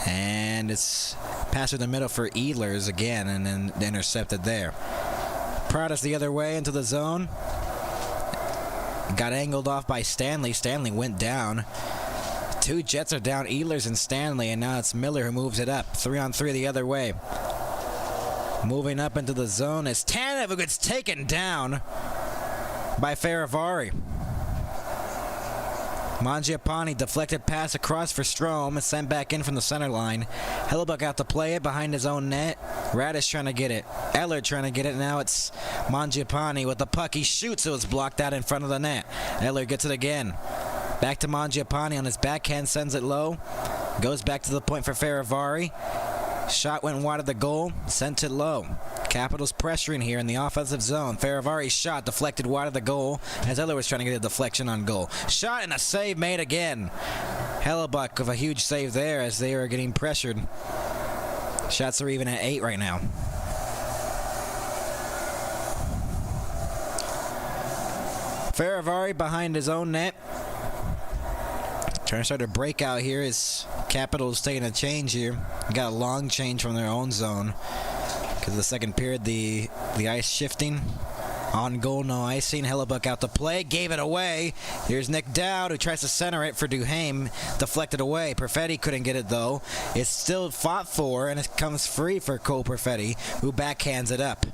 And it's passed in the middle for Ehlers again, and then intercepted there. Pradas the other way into the zone. Got angled off by Stanley. Stanley went down. 2 Jets are down, Ehlers and Stanley, and now it's Miller who moves it up. 3-on-3 the other way. Moving up into the zone is Tanev, who gets taken down by Ferravari. Mangiapane deflected pass across for Strome, sent back in from the center line. Hellebuck out to play it behind his own net. Radish trying to get it. Eller trying to get it. Now it's Mangiapane with the puck. He shoots, so it's blocked out in front of the net. Eller gets it again. Back to Mangiapane on his backhand, sends it low. Goes back to the point for Ferravari. Shot went wide of the goal, sent it low. Capitals pressuring here in the offensive zone. Ferravari's shot deflected wide of the goal as Eller was trying to get a deflection on goal. Shot and a save made again. Hellebuck with a huge save there as they are getting pressured. Shots are even at 8 right now. Ferravari behind his own net. Trying to start a breakout here as Capitals taking a change here. Got a long change from their own zone. Because of the second period, the ice shifting. On goal, no icing. Hellebuck out to play. Gave it away. Here's Nick Dowd, who tries to center it for Duhaime. Deflected away. Perfetti couldn't get it, though. It's still fought for, and it comes free for Cole Perfetti, who backhands it up.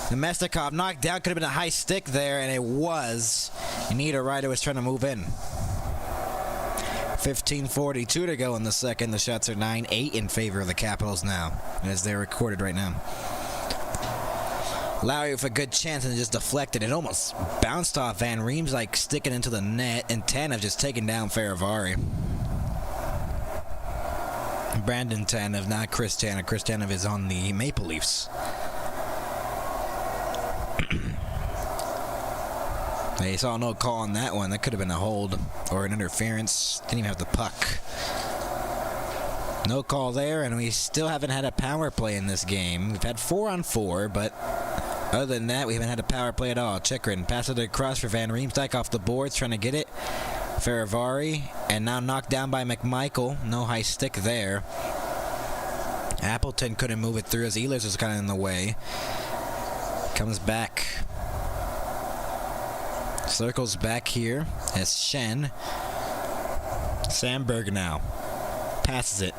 Nemestikov knocked down. Could have been a high stick there, and it was. Anita Ryder was trying to move in. 15:42 to go in the second. The shots are 9-8 in favor of the Capitals now, as they're recorded right now. Lowry with a good chance and just deflected. It almost bounced off Van Riem's, like sticking into the net, and Tanev just taking down Faravari. Brandon Tanev, not Chris Tanev. Chris Tanev is on the Maple Leafs. They saw no call on that one. That could have been a hold or an interference. Didn't even have the puck. No call there, and we still haven't had a power play in this game. We've had 4-on-4, but other than that, we haven't had a power play at all. Chikrin passes it across for Van Riemsdyk off the boards, trying to get it. Faravari, and now knocked down by McMichael. No high stick there. Appleton couldn't move it through as Ehlers was kind of in the way. Comes back. Circles back here as Shen. Sandberg now. Passes it.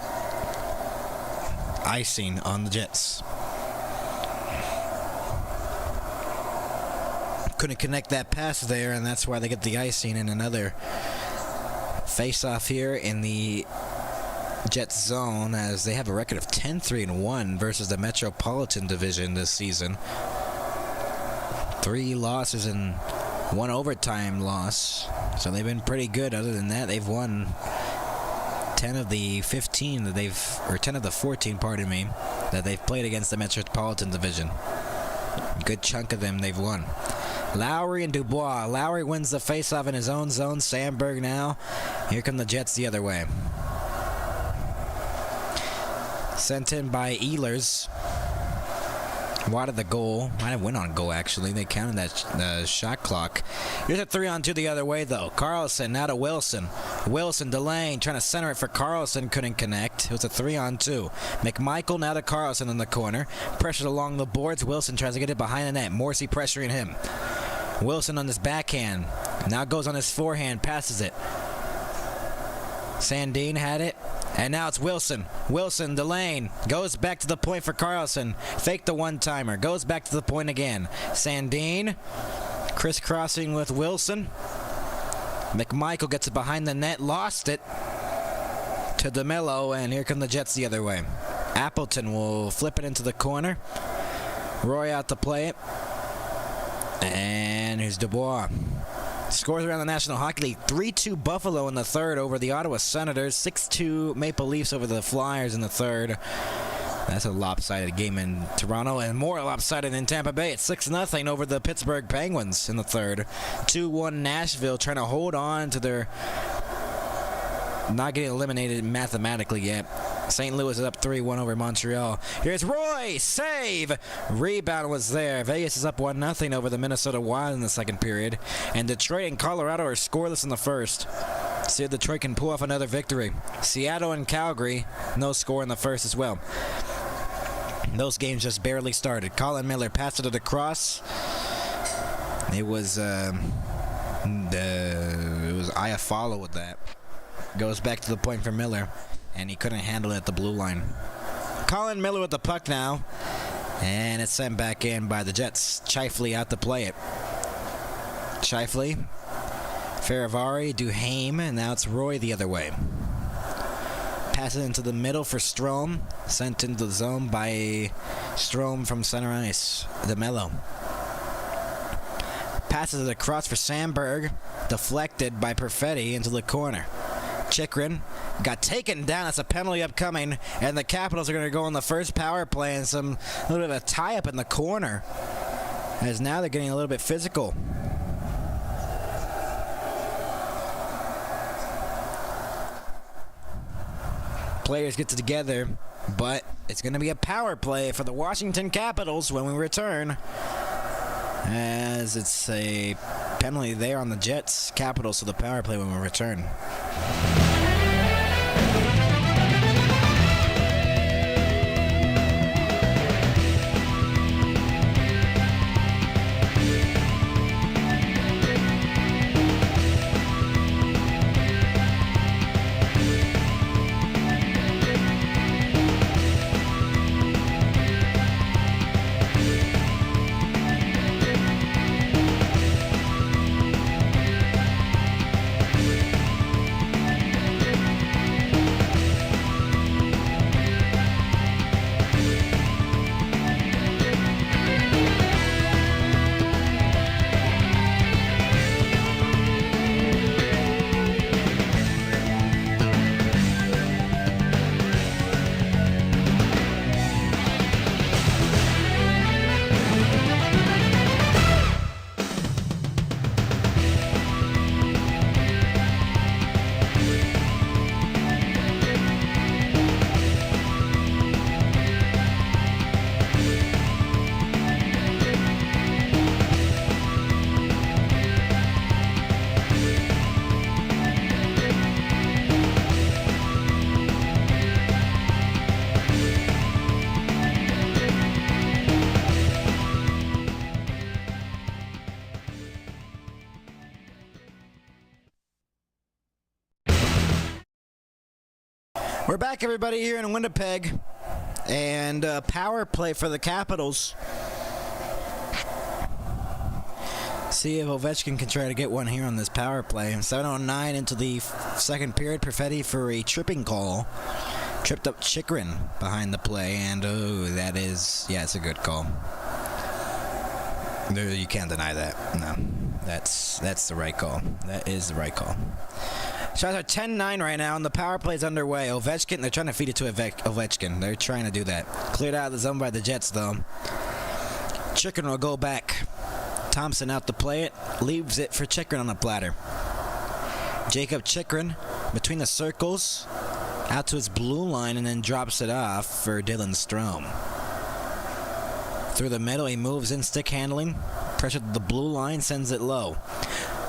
Icing on the Jets. Couldn't connect that pass there, and that's why they get the icing. And another face-off here in the Jets zone, as they have a record of 10-3-1 versus the Metropolitan Division this season. 3 losses and 1 overtime loss, so they've been pretty good. Other than that, they've won 10 of the 14, pardon me, that they've played against the Metropolitan Division. A good chunk of them they've won. Lowry and Dubois. Lowry wins the faceoff in his own zone. Sandberg now. Here come the Jets the other way. Sent in by Ehlers. Wide of the goal. Might have went on goal, actually. They counted that shot clock. Here's a 3-on-2 the other way, though. Carlson now to Wilson. Wilson, Delane, trying to center it for Carlson. Couldn't connect. It was a 3-on-2. McMichael now to Carlson in the corner. Pressured along the boards. Wilson tries to get it behind the net. Morrissey pressuring him. Wilson on his backhand. Now goes on his forehand. Passes it. Sandin had it. And now it's Wilson. Wilson, Delane, goes back to the point for Carlson. Fake the one-timer. Goes back to the point again. Sandin, crisscrossing with Wilson. McMichael gets it behind the net. Lost it to DeMello, and here come the Jets the other way. Appleton will flip it into the corner. Roy out to play it. And here's Dubois. Scores around the National Hockey League. 3-2 Buffalo in the third over the Ottawa Senators. 6-2 Maple Leafs over the Flyers in the third. That's a lopsided game in Toronto, and more lopsided in Tampa Bay. It's 6-0 over the Pittsburgh Penguins in the third. 2-1 Nashville trying to hold on to their... not getting eliminated mathematically yet. St. Louis is up 3-1 over Montreal. Here's Roy. Save. Rebound was there. Vegas is up 1-0 over the Minnesota Wild in the second period. And Detroit and Colorado are scoreless in the first. See if Detroit can pull off another victory. Seattle and Calgary, no score in the first as well. Those games just barely started. Colin Miller passed it across. It was Iafallo with that. Goes back to the point for Miller, and he couldn't handle it at the blue line. Colin Miller with the puck now, and it's sent back in by the Jets. Scheifele out to play it. Scheifele, Faravari, Duhaime, and now it's Roy the other way. Pass it into the middle for Strome. Sent into the zone by Strome from center ice. DeMello. Passes it across for Sandberg. Deflected by Perfetti into the corner. Chikrin got taken down. That's a penalty upcoming, and the Capitals are going to go on the first power play, and a little bit of a tie-up in the corner, as now they're getting a little bit physical. Players get together, but it's going to be a power play for the Washington Capitals when we return, as it's a Penalty there on the Jets. Capitals to the power play when we return. We're back, everybody, here in Winnipeg, and power play for the Capitals. See if Ovechkin can try to get one here on this power play. 7:09 into the second period. Perfetti for a tripping call. Tripped up Chychrun behind the play, and that is, yeah, it's a good call. No, you can't deny that. No, that's the right call. That is the right call. Shots are 10-9 right now, and the power play is underway. Ovechkin, they're trying to feed it to Ovechkin. They're trying to do that. Cleared out of the zone by the Jets, though. Chychrun will go back. Thompson out to play it. Leaves it for Chychrun on the platter. Jacob Chychrun between the circles. Out to his blue line, and then drops it off for Dylan Strome. Through the middle, he moves in, stick handling. Pressure to the blue line, sends it low.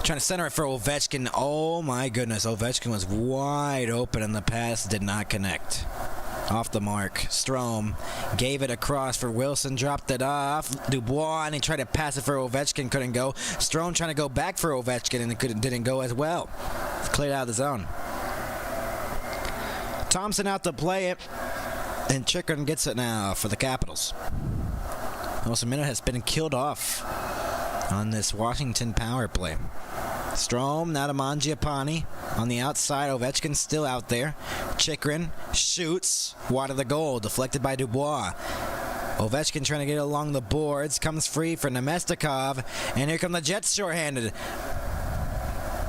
Trying to center it for Ovechkin. Oh my goodness, Ovechkin was wide open and the pass did not connect. Off the mark. Strome gave it across for Wilson, dropped it off. Dubois, and he tried to pass it for Ovechkin, couldn't go. Strome trying to go back for Ovechkin, and it didn't go as well. Cleared out of the zone. Thompson out to play it, and Chychrun gets it now for the Capitals. Almost a minute has been killed off on this Washington power play. Strome now to Mangiapane on the outside. Ovechkin still out there. Chychrun shoots wide of the goal, deflected by Dubois. Ovechkin trying to get it along the boards, comes free for Nemestikov, and here come the Jets shorthanded.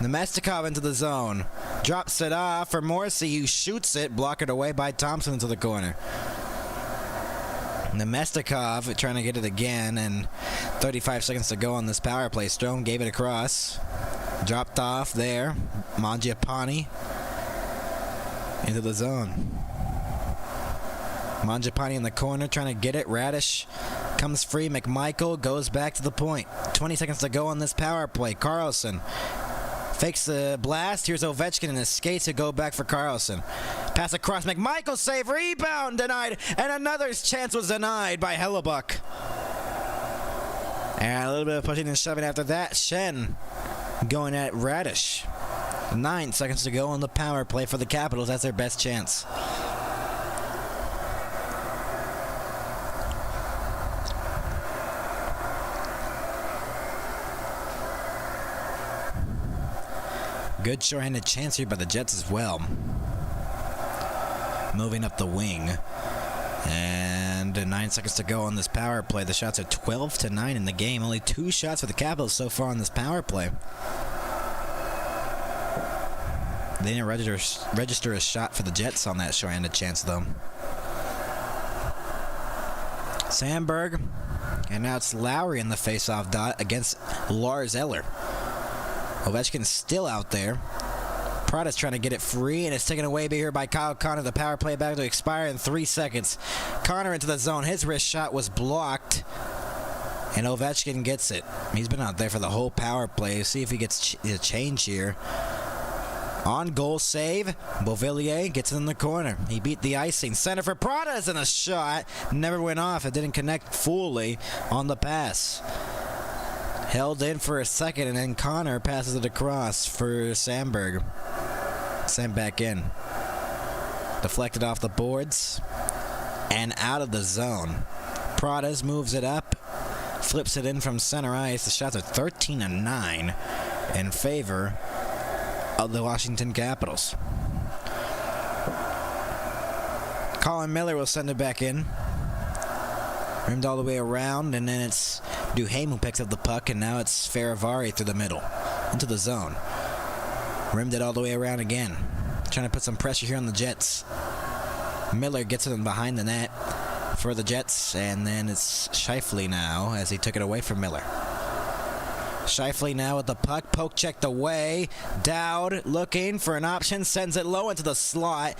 Nemestikov into the zone, drops it off for Morrissey, who shoots it, blocked it away by Thompson into the corner. Nemestikov trying to get it again, and 35 seconds to go on this power play. Strome gave it across. Dropped off there. Mangiapane into the zone. Mangiapane in the corner trying to get it. Radish comes free. McMichael goes back to the point. 20 seconds to go on this power play. Carlson fakes the blast. Here's Ovechkin and his skates to go back for Carlson. Pass across. McMichael save. Rebound denied. And another chance was denied by Hellebuck. And a little bit of pushing and shoving after that. Shen going at Radish. 9 seconds to go on the power play for the Capitals. That's their best chance. Good short-handed chance here by the Jets as well. Moving up the wing. And 9 seconds to go on this power play. The shots are 12-9 in the game. Only 2 shots for the Capitals so far on this power play. They didn't register a shot for the Jets on that short-handed chance, though. Sandberg. And now it's Lowry in the face-off dot against Lars Eller. Ovechkin's still out there. Prada's trying to get it free, and it's taken away here by Kyle Connor. The power play back to expire in 3 seconds. Connor into the zone. His wrist shot was blocked. And Ovechkin gets it. He's been out there for the whole power play. See if he gets a change here. On goal save, Beauvillier gets it in the corner. He beat the icing. Center for Pradas, and a shot never went off. It didn't connect fully on the pass. Held in for a second, and then Connor passes it across for Sandberg. Sent back in. Deflected off the boards and out of the zone. Pradas moves it up, flips it in from center ice. The shots are 13-9 in favor of the Washington Capitals. Colin Miller will send it back in. Rimmed all the way around, and then it's Duhaime who picks up the puck, and now it's Faravari through the middle, into the zone. Rimmed it all the way around again. Trying to put some pressure here on the Jets. Miller gets it in behind the net for the Jets, and then it's Scheifele now as he took it away from Miller. Scheifele now with the puck, poke checked away. Dowd looking for an option, sends it low into the slot.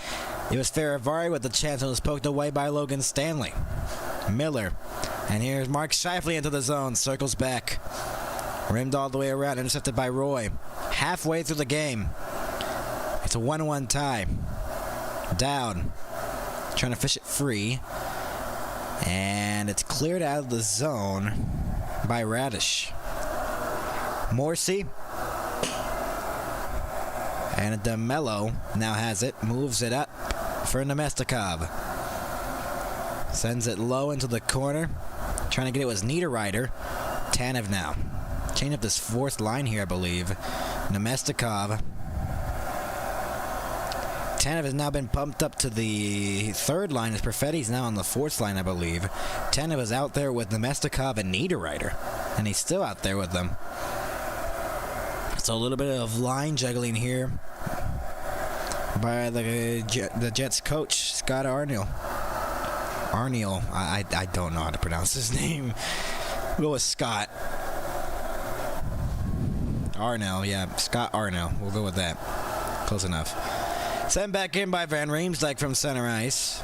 It was Faravari with the chance, and was poked away by Logan Stanley. Miller, and here's Mark Scheifele into the zone, circles back. Rimmed all the way around, intercepted by Roy. Halfway through the game, it's a 1-1 tie. Dowd trying to fish it free, and it's cleared out of the zone by Radish. Morrissey, and DeMello now has it, moves it up for Nemestikov. Sends it low into the corner, trying to get it was Niederreiter. Tanev now. Change up this fourth line here, I believe. Nemestikov. Tanev has now been pumped up to the third line as Perfetti's now on the fourth line, I believe. Tanev is out there with Nemestikov and Niederreiter, and he's still out there with them. So a little bit of line juggling here by the Jets coach, Scott Arniel. I don't know how to pronounce his name. We'll go with Scott. Arnell, yeah, Scott Arnell. We'll go with that. Close enough. Sent back in by Van Riemsdyk from center ice.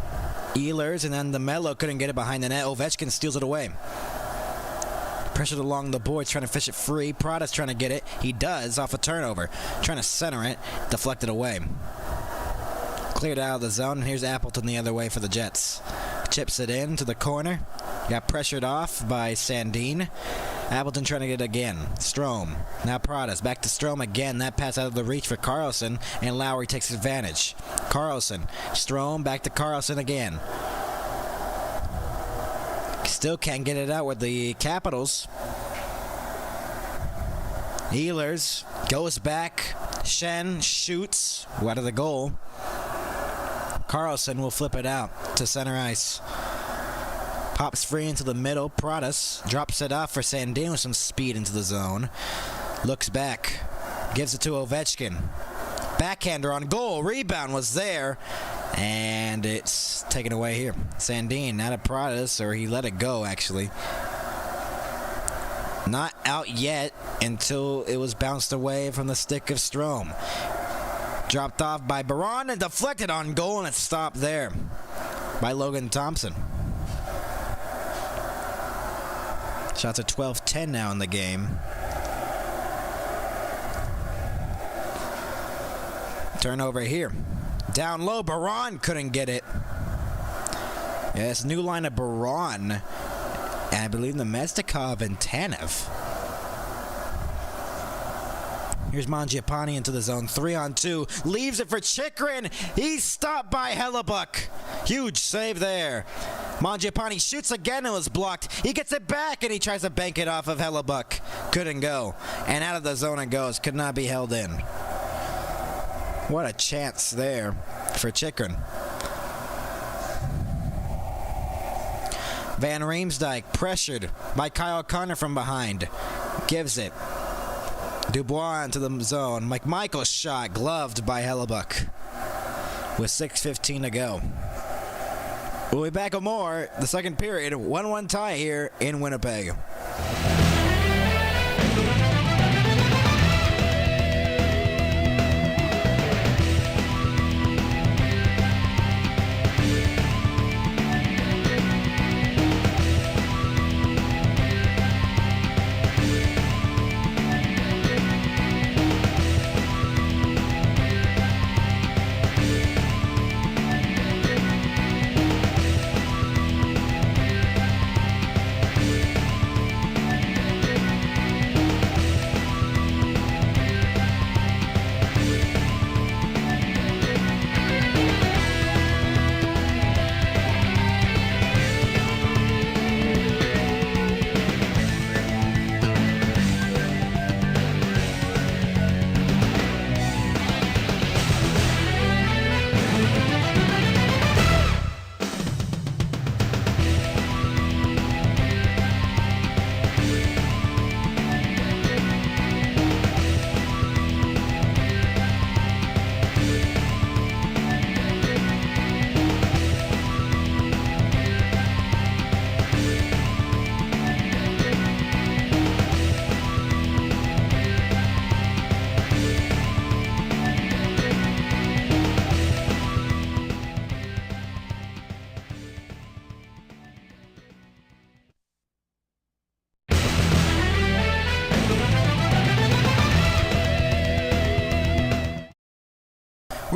Ehlers, and then DeMello couldn't get it behind the net. Ovechkin steals it away. Pressured along the boards, trying to fish it free. Pradas trying to get it. He does, off a turnover. Trying to center it. Deflected away. Cleared out of the zone, and here's Appleton the other way for the Jets. Chips it in to the corner. Got pressured off by Sandin. Appleton trying to get it again. Strome. Now Pradas. Back to Strome again. That pass out of the reach for Carlson, and Lowry takes advantage. Carlson. Strome. Back to Carlson again. Still can't get it out with the Capitals. Ehlers goes back. Shen shoots out of the goal. Carlson will flip it out to center ice. Pops free into the middle. Pradas drops it off for Sandin with some speed into the zone. Looks back. Gives it to Ovechkin. Backhander on goal. Rebound was there. And it's taken away here. Sandin out of Pradas, or he let it go actually. Not out yet until it was bounced away from the stick of Strome. Dropped off by Baron and deflected on goal, and it's stopped there by Logan Thompson. Shots are 12-10 now in the game. Turnover here. Down low, Baron couldn't get it. Yeah, it's a new line of Baron, and I believe Nemestikov and Tanev. Here's Mangiapane into the zone, 3-on-2. Leaves it for Chychrun. He's stopped by Hellebuck. Huge save there. Mangiapane shoots again and was blocked. He gets it back and he tries to bank it off of Hellebuck. Couldn't go. And out of the zone it goes. Could not be held in. What a chance there for Chychrun. Van Riemsdyk pressured by Kyle Connor from behind. Gives it. Dubois into the zone. McMichael's shot gloved by Hellebuck with 6:15 to go. We'll be back with more. The second period, 1-1 tie here in Winnipeg.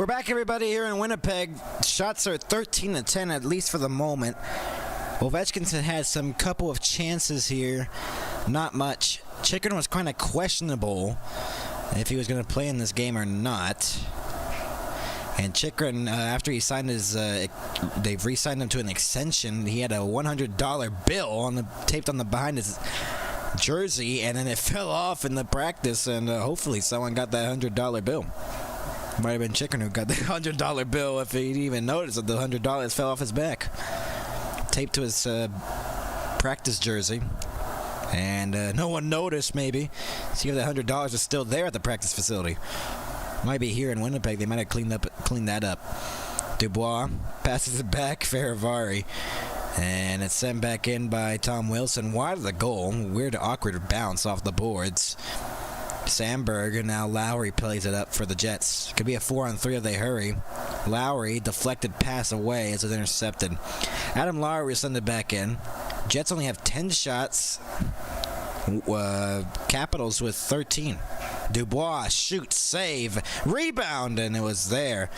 We're back, everybody, here in Winnipeg. Shots are 13-10, at least for the moment. Ovechkin had some couple of chances here. Not much. Chychrun was kind of questionable if he was going to play in this game or not. And Chychrun, after he signed his, they've re-signed him to an extension. He had a $100 bill taped on the behind his jersey, and then it fell off in the practice, and hopefully someone got that $100 bill. Might have been Chychrun who got the $100 bill if he'd even noticed that the $100 fell off his back. Taped to his practice jersey, and no one noticed, maybe. See if that $100 is still there at the practice facility. Might be here in Winnipeg. They might have cleaned that up. Dubois passes it back, Faravari, and it's sent back in by Tom Wilson. Wide of the goal. Weird, awkward bounce off the boards. Sandberg, and now Lowry plays it up for the Jets. Could be a 4-on-3 if they hurry. Lowry, deflected pass away as it's intercepted. Adam Lowry will send it back in. Jets only have 10 shots. Capitals with 13. Dubois, shoot, save, rebound, and it was there.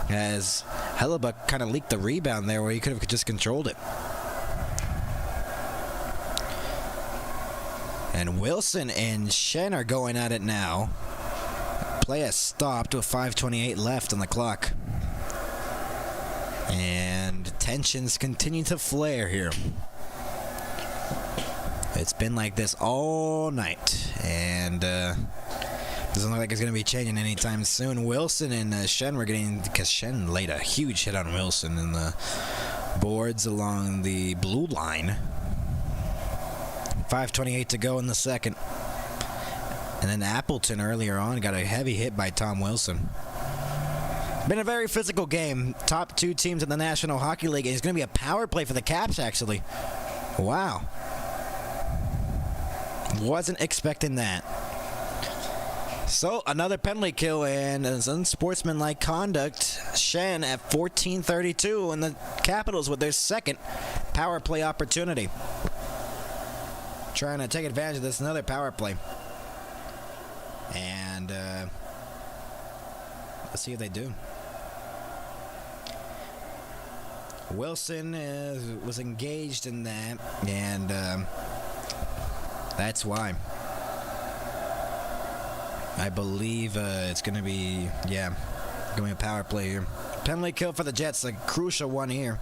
As Hellebuck kind of leaked the rebound there where he could have just controlled it. And Wilson and Shen are going at it now. Play has stopped with 5:28 left on the clock. And tensions continue to flare here. It's been like this all night. And doesn't look like it's going to be changing anytime soon. Wilson and Shen were getting, because Shen laid a huge hit on Wilson in the boards along the blue line. 5:28 to go in the second. And then Appleton earlier on got a heavy hit by Tom Wilson. Been a very physical game. Top two teams in the National Hockey League. It's going to be a power play for the Caps, actually. Wow. Wasn't expecting that. So, another penalty kill and an unsportsmanlike conduct. Shen at 14:32, and the Capitals with their second power play opportunity. Trying to take advantage of this, another power play. And let's see if they do. Wilson was engaged in that, and that's why. I believe it's going to be, going to be a power play here. Penalty kill for the Jets, a crucial one here.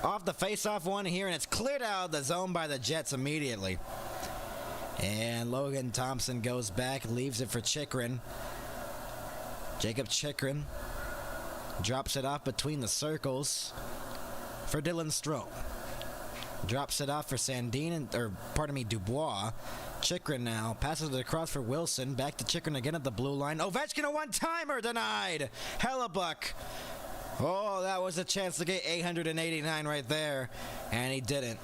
Off the face-off one here, and it's cleared out of the zone by the Jets immediately. And Logan Thompson goes back, leaves it for Chychrun. Jacob Chychrun drops it off between the circles for Dylan Strome. Drops it off for Dubois. Chychrun now passes it across for Wilson. Back to Chychrun again at the blue line. Ovechkin, a one-timer denied. Hellebuck. Oh, that was a chance to get 889 right there, and he didn't.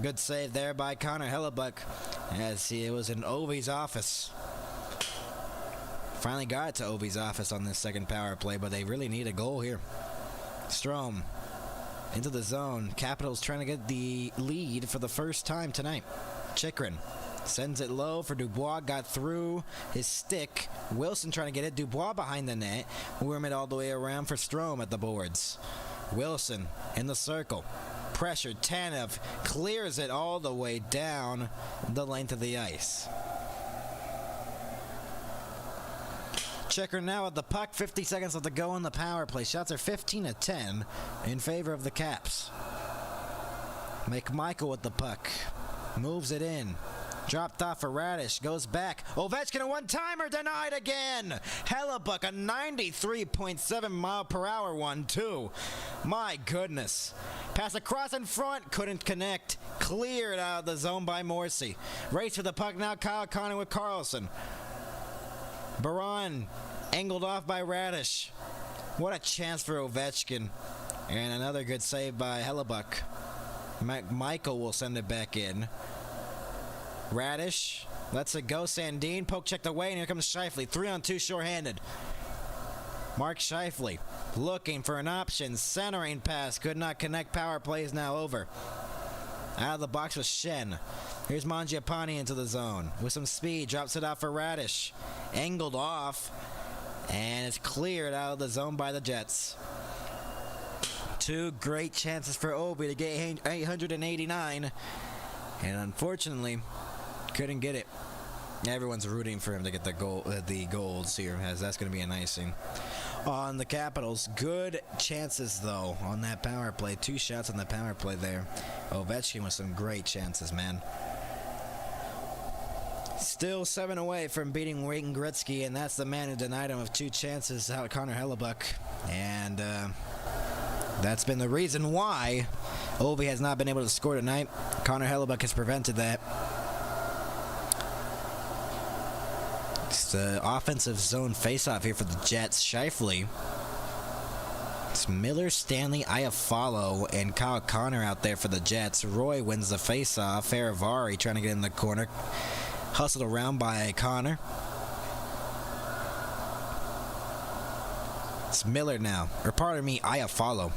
Good save there by Connor Hellebuck, as it was in Ovi's office. Finally got to Ovi's office on this second power play, but they really need a goal here. Strome into the zone. Capitals trying to get the lead for the first time tonight. Chychrun sends it low for Dubois. Got through his stick. Wilson trying to get it. Dubois behind the net. Worm it all the way around for Strome at the boards. Wilson in the circle. Pressure. Tanev clears it all the way down the length of the ice. Chychrun now at the puck. 50 seconds left to go in the power play. Shots are 15-10 in favor of the Caps. McMichael with the puck. Moves it in. Dropped off for Radish. Goes back. Ovechkin, a one-timer denied again. Hellebuck, a 93.7 mile per hour one, too. My goodness. Pass across in front. Couldn't connect. Cleared out of the zone by Morrissey. Race for the puck now. Kyle Connor with Carlson. Baron angled off by Radish. What a chance for Ovechkin. And another good save by Hellebuck. Michael will send it back in. Radish lets it go. Sandin poke checked away, and here comes Scheifele. 3-on-2 short-handed. Mark Scheifele looking for an option. Centering pass could not connect. Power play is now over. Out of the box with Shen. Here's Mangiapane into the zone with some speed. Drops it off for Radish. Angled off. And it's cleared out of the zone by the Jets. Two great chances for Obi to get 889. And unfortunately, couldn't get it. Everyone's rooting for him to get the goals here, as that's going to be an icing on the Capitals. Good chances, though, on that power play. 2 shots on the power play there. Ovechkin with some great chances, man. Still 7 away from beating Wayne Gretzky, and that's the man who denied him of 2 chances out, Connor Hellebuck. And that's been the reason why Ovi has not been able to score tonight. Connor Hellebuck has prevented that. It's the offensive zone faceoff here for the Jets. Scheifele. It's Miller, Stanley, Iafallo, and Kyle Connor out there for the Jets. Roy wins the faceoff. Faravari trying to get in the corner. Hustled around by Connor. It's Miller now. Or pardon me, Iafallo.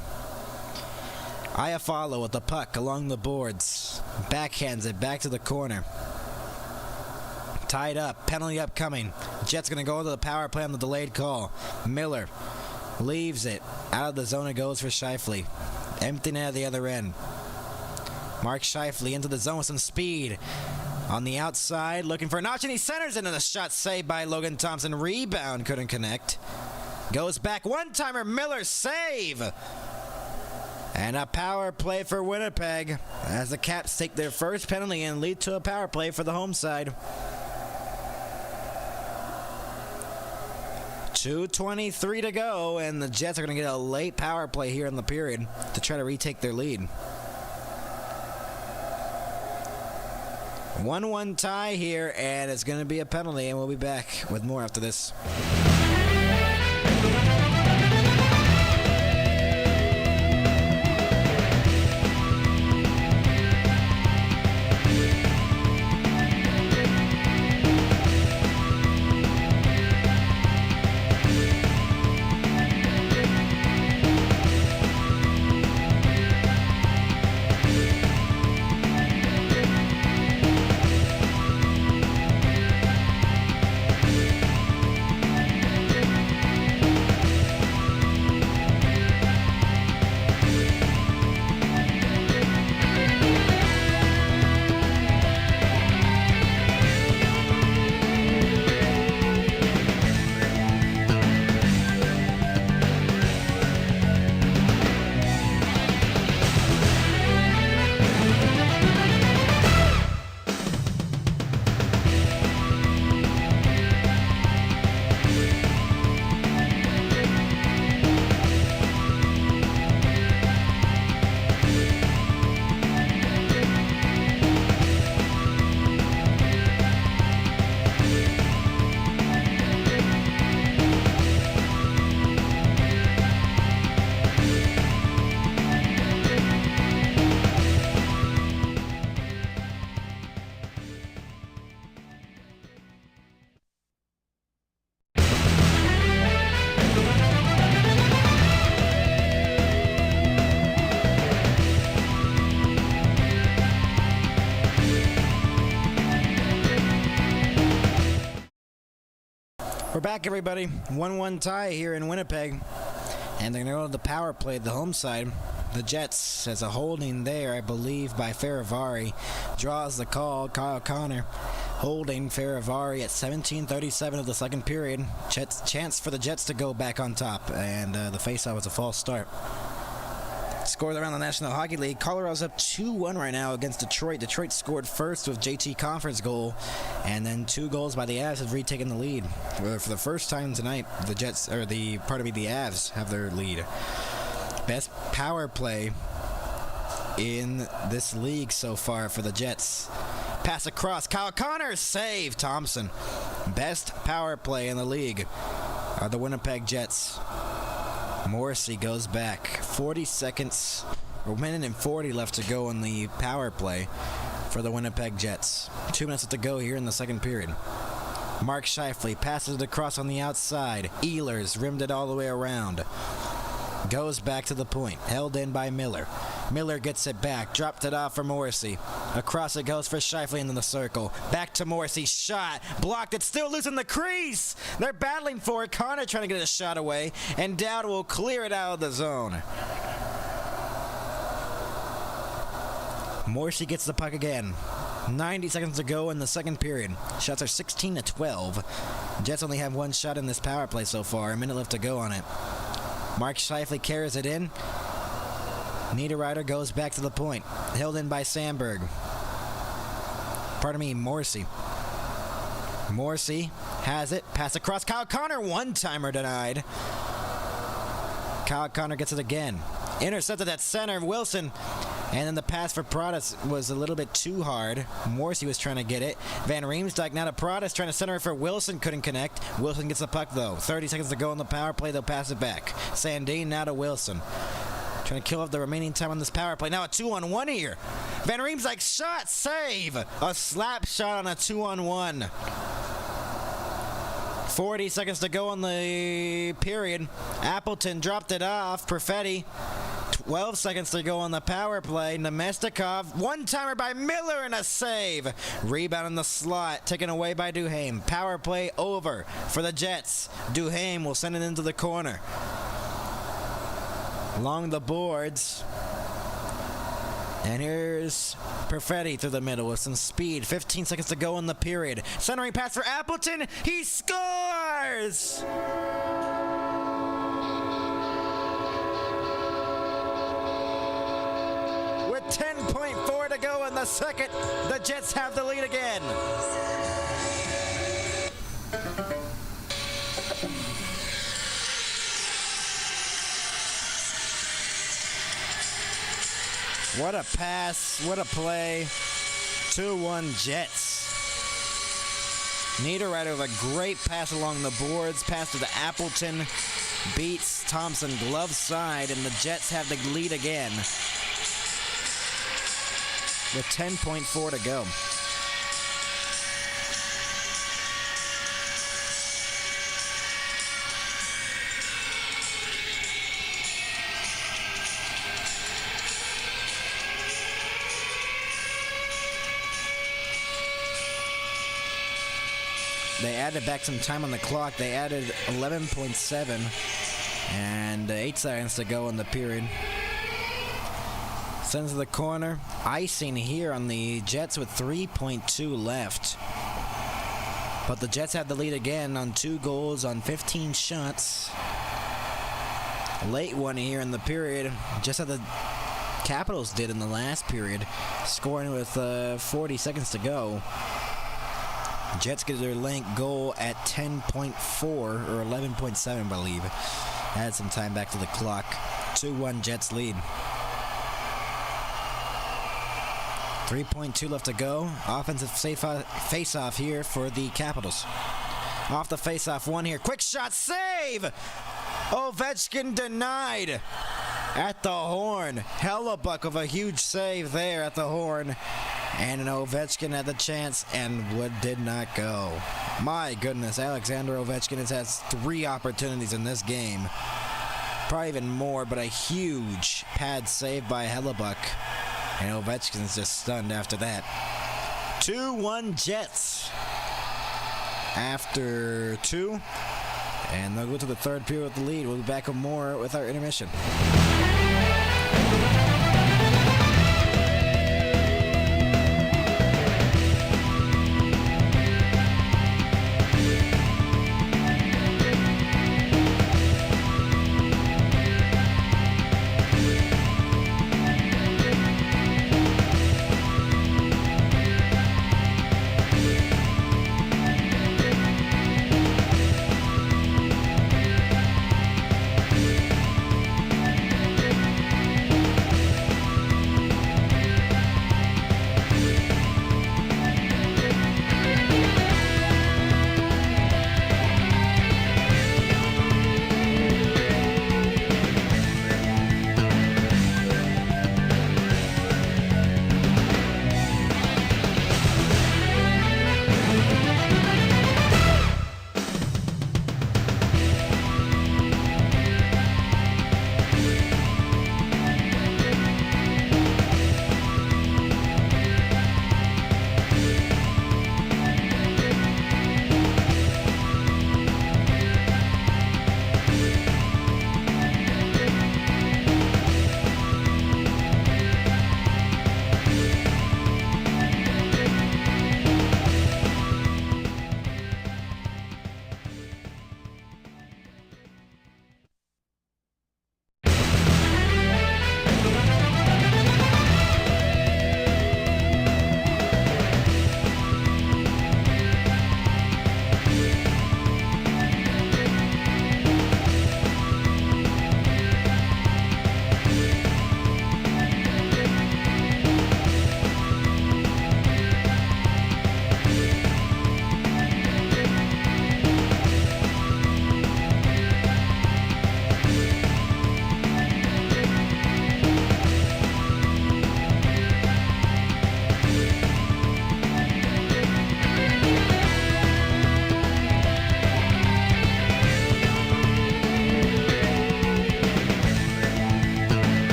Iafallo with the puck along the boards. Backhands it back to the corner. Tied up. Penalty upcoming. Jets going to go to the power play on the delayed call. Miller leaves it. Out of the zone it goes for Scheifele. Emptying it at the other end. Mark Scheifele into the zone with some speed. On the outside, looking for a notch, and he centers into the shot saved by Logan Thompson. Rebound, couldn't connect. Goes back, one-timer, Miller, save! And a power play for Winnipeg as the Caps take their first penalty and lead to a power play for the home side. 2:23 to go, and the Jets are going to get a late power play here in the period to try to retake their lead. 1-1 tie here, and it's going to be a penalty, and we'll be back with more after this. We're back, everybody. 1-1 tie here in Winnipeg. And they're going to go to the power play, the home side. The Jets, as a holding there, I believe, by Faravari. Draws the call. Kyle Connor holding Faravari at 17:37 of the second period. Chance for the Jets to go back on top. And the faceoff was a false start. Scores around the National Hockey League. Colorado's up 2-1 right now against Detroit. Detroit scored first with JT Conference goal, and then 2 goals by the Avs have retaken the lead. For the first time tonight, the Avs have their lead. Best power play in this league so far for the Jets. Pass across. Kyle Connor, save. Thompson. Best power play in the league are the Winnipeg Jets. Morrissey goes back. 40 seconds, or 1:40 left to go in the power play for the Winnipeg Jets. 2 minutes to go here in the second period. Mark Scheifele passes it across on the outside. Ehlers rimmed it all the way around. Goes back to the point. Held in by Miller. Miller gets it back, dropped it off for Morrissey. Across it goes for Shifley into the circle. Back to Morrissey, shot, blocked it, still loose in the crease. They're battling for it. Connor trying to get a shot away, and Dowd will clear it out of the zone. Morrissey gets the puck again. 90 seconds to go in the second period. Shots are 16-12. Jets only have one shot in this power play so far. A minute left to go on it. Mark Shifley carries it in. Niederreiter goes back to the point. Held in by Sandberg. Morrissey. Morrissey has it. Pass across. Kyle Connor. One-timer denied. Kyle Connor gets it again. Intercepted at center. Wilson. And then the pass for Protas was a little bit too hard. Morrissey was trying to get it. Van Riemsdyk now to Protas, trying to center it for Wilson. Couldn't connect. Wilson gets the puck, though. 30 seconds to go on the power play. They'll pass it back. Sandin now to Wilson. Trying to kill off the remaining time on this power play. Now a 2-on-1 here. Van Riemsdyk shot, save. A slap shot on a 2-on-1. 40 seconds to go on the period. Appleton dropped it off. Perfetti. 12 seconds to go on the power play. Nemestikov, one-timer by Miller and a save. Rebound in the slot, taken away by Duhaime. Power play over for the Jets. Duhaime will send it into the corner. Along the boards. And here's Perfetti through the middle with some speed. 15 seconds to go in the period. Centering pass for Appleton. He scores! With 10.4 to go in the second, the Jets have the lead again. What a pass, what a play. 2-1 Jets. Niederreiter with a great pass along the boards. Pass to the Appleton. Beats Thompson glove side, and the Jets have the lead again. With 10.4 to go. They added back some time on the clock. They added 11.7 and 8 seconds to go in the period. Sends to the corner. Icing here on the Jets with 3.2 left. But the Jets have the lead again on 2 goals on 15 shots. Late one here in the period, just as the Capitals did in the last period, scoring with 40 seconds to go. Jets get their link goal at 10.4 or 11.7, I believe. Add some time back to the clock. 2-1 Jets lead. 3.2 left to go. Offensive face-off here for the Capitals. Off the face-off one here. Quick shot, save! Ovechkin denied at the horn. Hellebuck with a huge save there at the horn. And an Ovechkin had the chance and did not go. My goodness, Alexander Ovechkin has 3 opportunities in this game. Probably even more, but a huge pad save by Hellebuck. And Ovechkin's just stunned after that. 2-1 Jets. After 2. And they'll go to the third period with the lead. We'll be back with more with our intermission.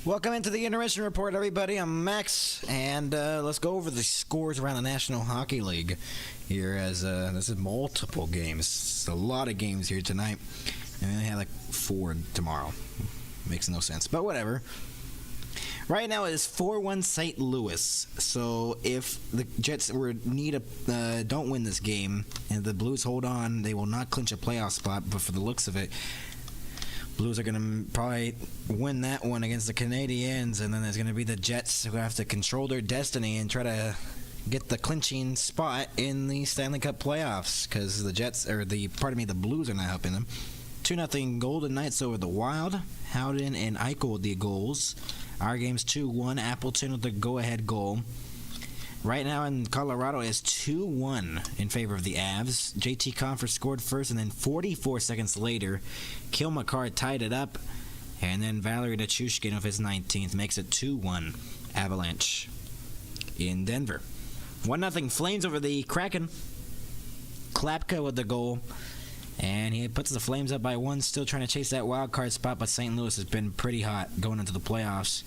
Welcome into the Intermission Report, everybody. I'm Max, and let's go over the scores around the National Hockey League here, as this is multiple games. It's a lot of games here tonight, and we only have like 4 tomorrow. Makes no sense, but whatever. Right now it is 4-1 St. Louis. So if the Jets don't win this game and the Blues hold on, they will not clinch a playoff spot. But for the looks of it, Blues are going to probably win that one against the Canadiens, and then there's going to be the Jets who have to control their destiny and try to get the clinching spot in the Stanley Cup playoffs, because the Blues are not helping them. 2-0 Golden Knights over the Wild. Howden and Eichel with the goals. Our game's 2-1. Appleton with the go-ahead goal. Right now in Colorado is 2-1 in favor of the Avs. JT Compher scored first, and then 44 seconds later, Kyle McCarr tied it up, and then Valery Nichushkin with his 19th makes it 2-1 Avalanche in Denver. 1-0 Flames over the Kraken. Klapka with the goal, and he puts the Flames up by 1, still trying to chase that wild card spot, but St. Louis has been pretty hot going into the playoffs.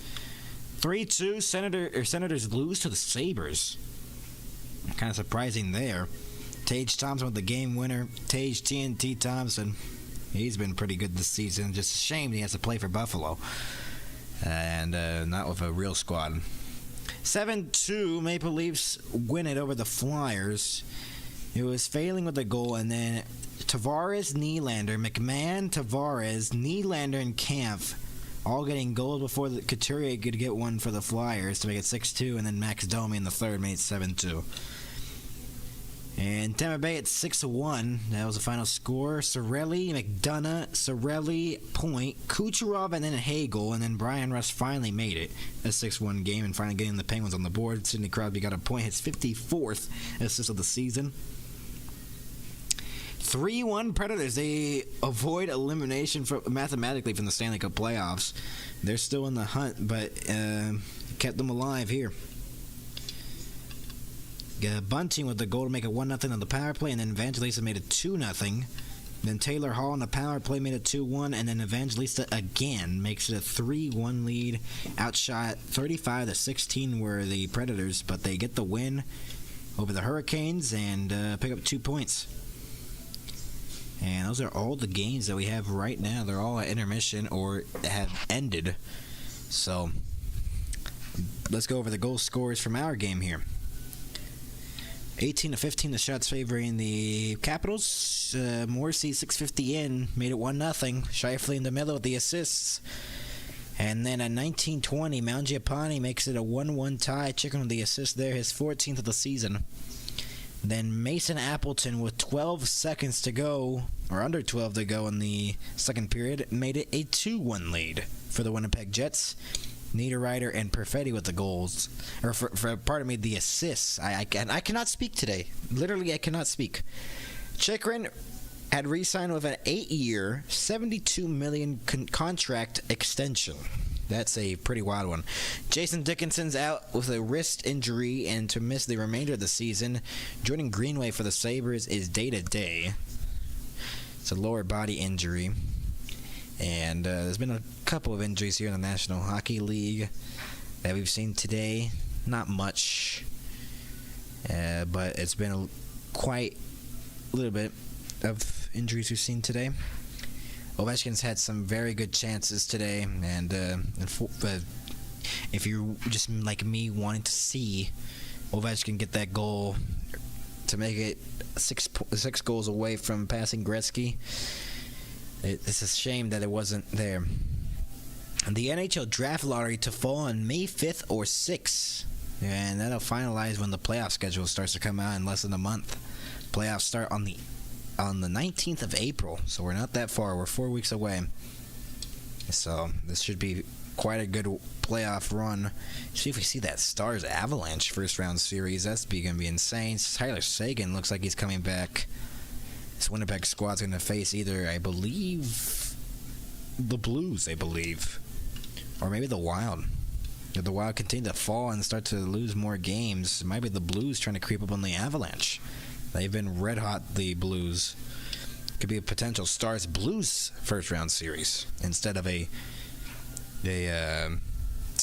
3-2 Senators lose to the Sabres. Kind of surprising there. Tage Thompson with the game winner. Tage TNT Thompson. He's been pretty good this season. Just a shame he has to play for Buffalo. And not with a real squad. 7-2 Maple Leafs win it over the Flyers. It was failing with the goal, and then Tavares, Nylander, McMahon, Tavares, Nylander, and Kampf all getting goals before the Couturier could get one for the Flyers to make it 6-2, and then Max Domi in the third made it 7-2. And Tampa Bay at 6-1. That was the final score. Cirelli, McDonough, Cirelli, Point, Kucherov, and then Hagel, and then Brian Russ finally made it. A 6-1 game and finally getting the Penguins on the board. Sidney Crosby got a point, his 54th assist of the season. 3-1 Predators. They avoid elimination mathematically from the Stanley Cup playoffs. They're still in the hunt, but kept them alive here. Bunting with the goal to make it 1-0 on the power play, and then Evangelista made it 2-0. Then Taylor Hall on the power play made it 2-1, and then Evangelista again makes it a 3-1 lead. Outshot 35-16 were the Predators, but they get the win over the Hurricanes and pick up 2 points. And those are all the games that we have right now. They're all at intermission or have ended. So let's go over the goal scores from our game here. 18-15, the shots favoring the Capitals. Morrissey, 6:50 in, made it 1-0. Scheifele and DeMello with the assists. And then at 19-20, Mangiapane makes it a 1-1 tie. Chicken with the assist there, his 14th of the season. Then Mason Appleton with 12 seconds to go, or under 12 to go in the second period, made it a 2-1 lead for the Winnipeg Jets. Niederreiter and Perfetti with the goals, or the assists. I cannot speak today. Literally, I cannot speak. Chychrun had re-signed with an 8-year, $72 million contract extension. That's a pretty wild one. Jason Dickinson's out with a wrist injury and to miss the remainder of the season. Jordan Greenway for the Sabres is day-to-day. It's a lower body injury. And there's been a couple of injuries here in the National Hockey League that we've seen today. Not much, but it's been quite a little bit of injuries we've seen today. Ovechkin's had some very good chances today, and if you're just like me wanting to see Ovechkin get that goal to make it six goals away from passing Gretzky, it's a shame that it wasn't there. The NHL draft lottery to fall on May 5th or 6th, and that'll finalize when the playoff schedule starts to come out in less than a month. Playoffs start on the 19th of April, so we're not that far. We're 4 weeks away. So this should be quite a good playoff run. See if we see that Stars Avalanche first round series. That's going to be insane. Tyler Seguin looks like he's coming back. This Winnipeg squad's going to face either, I believe, the Blues, or maybe the Wild. If the Wild continue to fall and start to lose more games, it might be the Blues trying to creep up on the Avalanche. They've been red hot, the Blues. Could be a potential Stars Blues first round series instead of a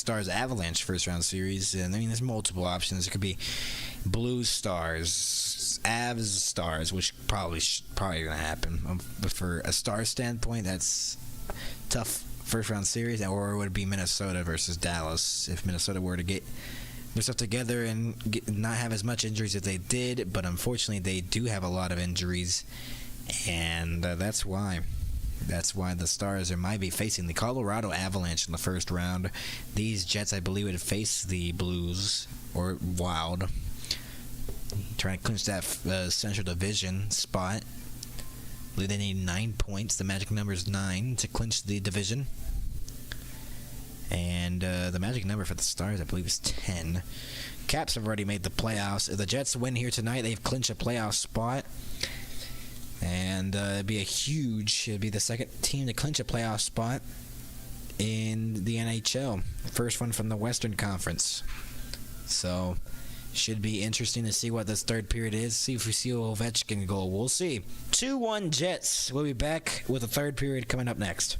Stars Avalanche first round series. And I mean, there's multiple options. It could be Blues Stars, Avs Stars, which probably going to happen. But for a Star standpoint, that's tough first round series. Or it would be Minnesota versus Dallas if Minnesota were to get their stuff together and not have as much injuries as they did. But unfortunately, they do have a lot of injuries, and that's why. That's why the Stars might be facing the Colorado Avalanche in the first round. These Jets, I believe, would face the Blues or Wild, trying to clinch that Central Division spot. I believe they need 9 points. The magic number is 9 to clinch the division. And the magic number for the Stars, I believe, is 10. Caps have already made the playoffs. If the Jets win here tonight, they've clinched a playoff spot. And it'd be the second team to clinch a playoff spot in the NHL. First one from the Western Conference. So, should be interesting to see what this third period is. See if we see Ovechkin goal. We'll see. 2-1 Jets. We'll be back with the third period coming up next.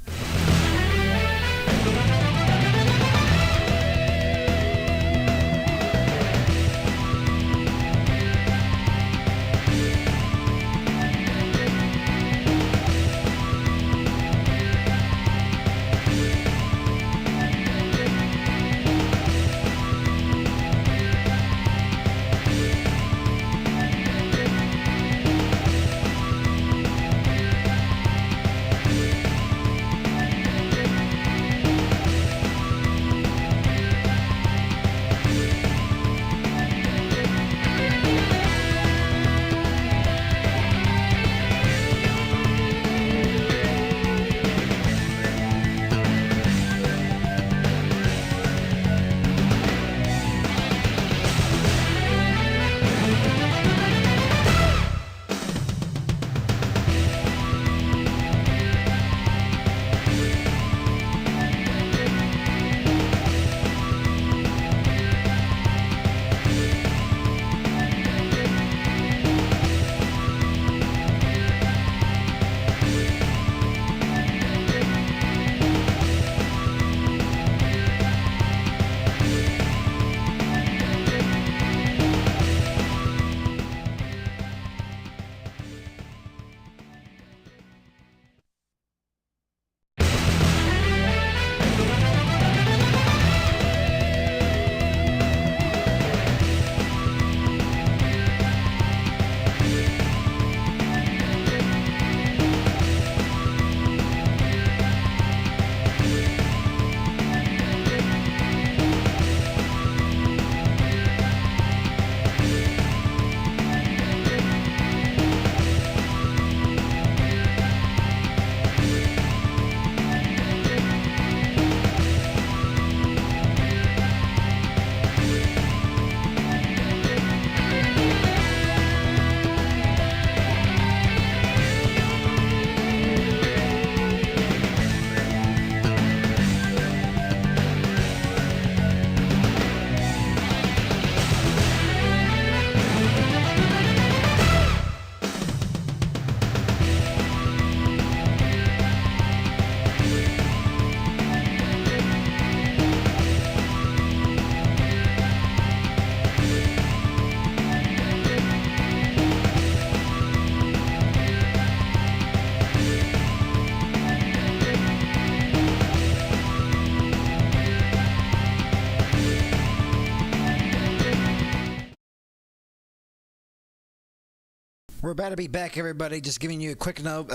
We're about to be back, everybody. Just giving you a quick note.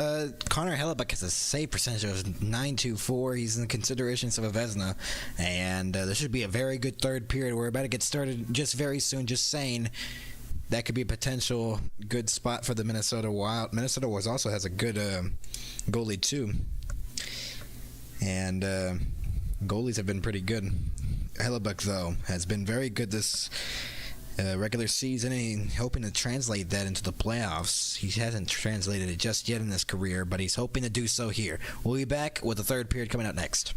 Connor Hellebuyck has a save percentage of .924. He's in the considerations of a Vezina. And this should be a very good third period. We're about to get started just very soon. Just saying that could be a potential good spot for the Minnesota Wild. Minnesota also has a good goalie, too. And goalies have been pretty good. Hellebuyck, though, has been very good this regular season, and hoping to translate that into the playoffs. He hasn't translated it just yet in his career, but he's hoping to do so here. We'll be back with the third period coming up next.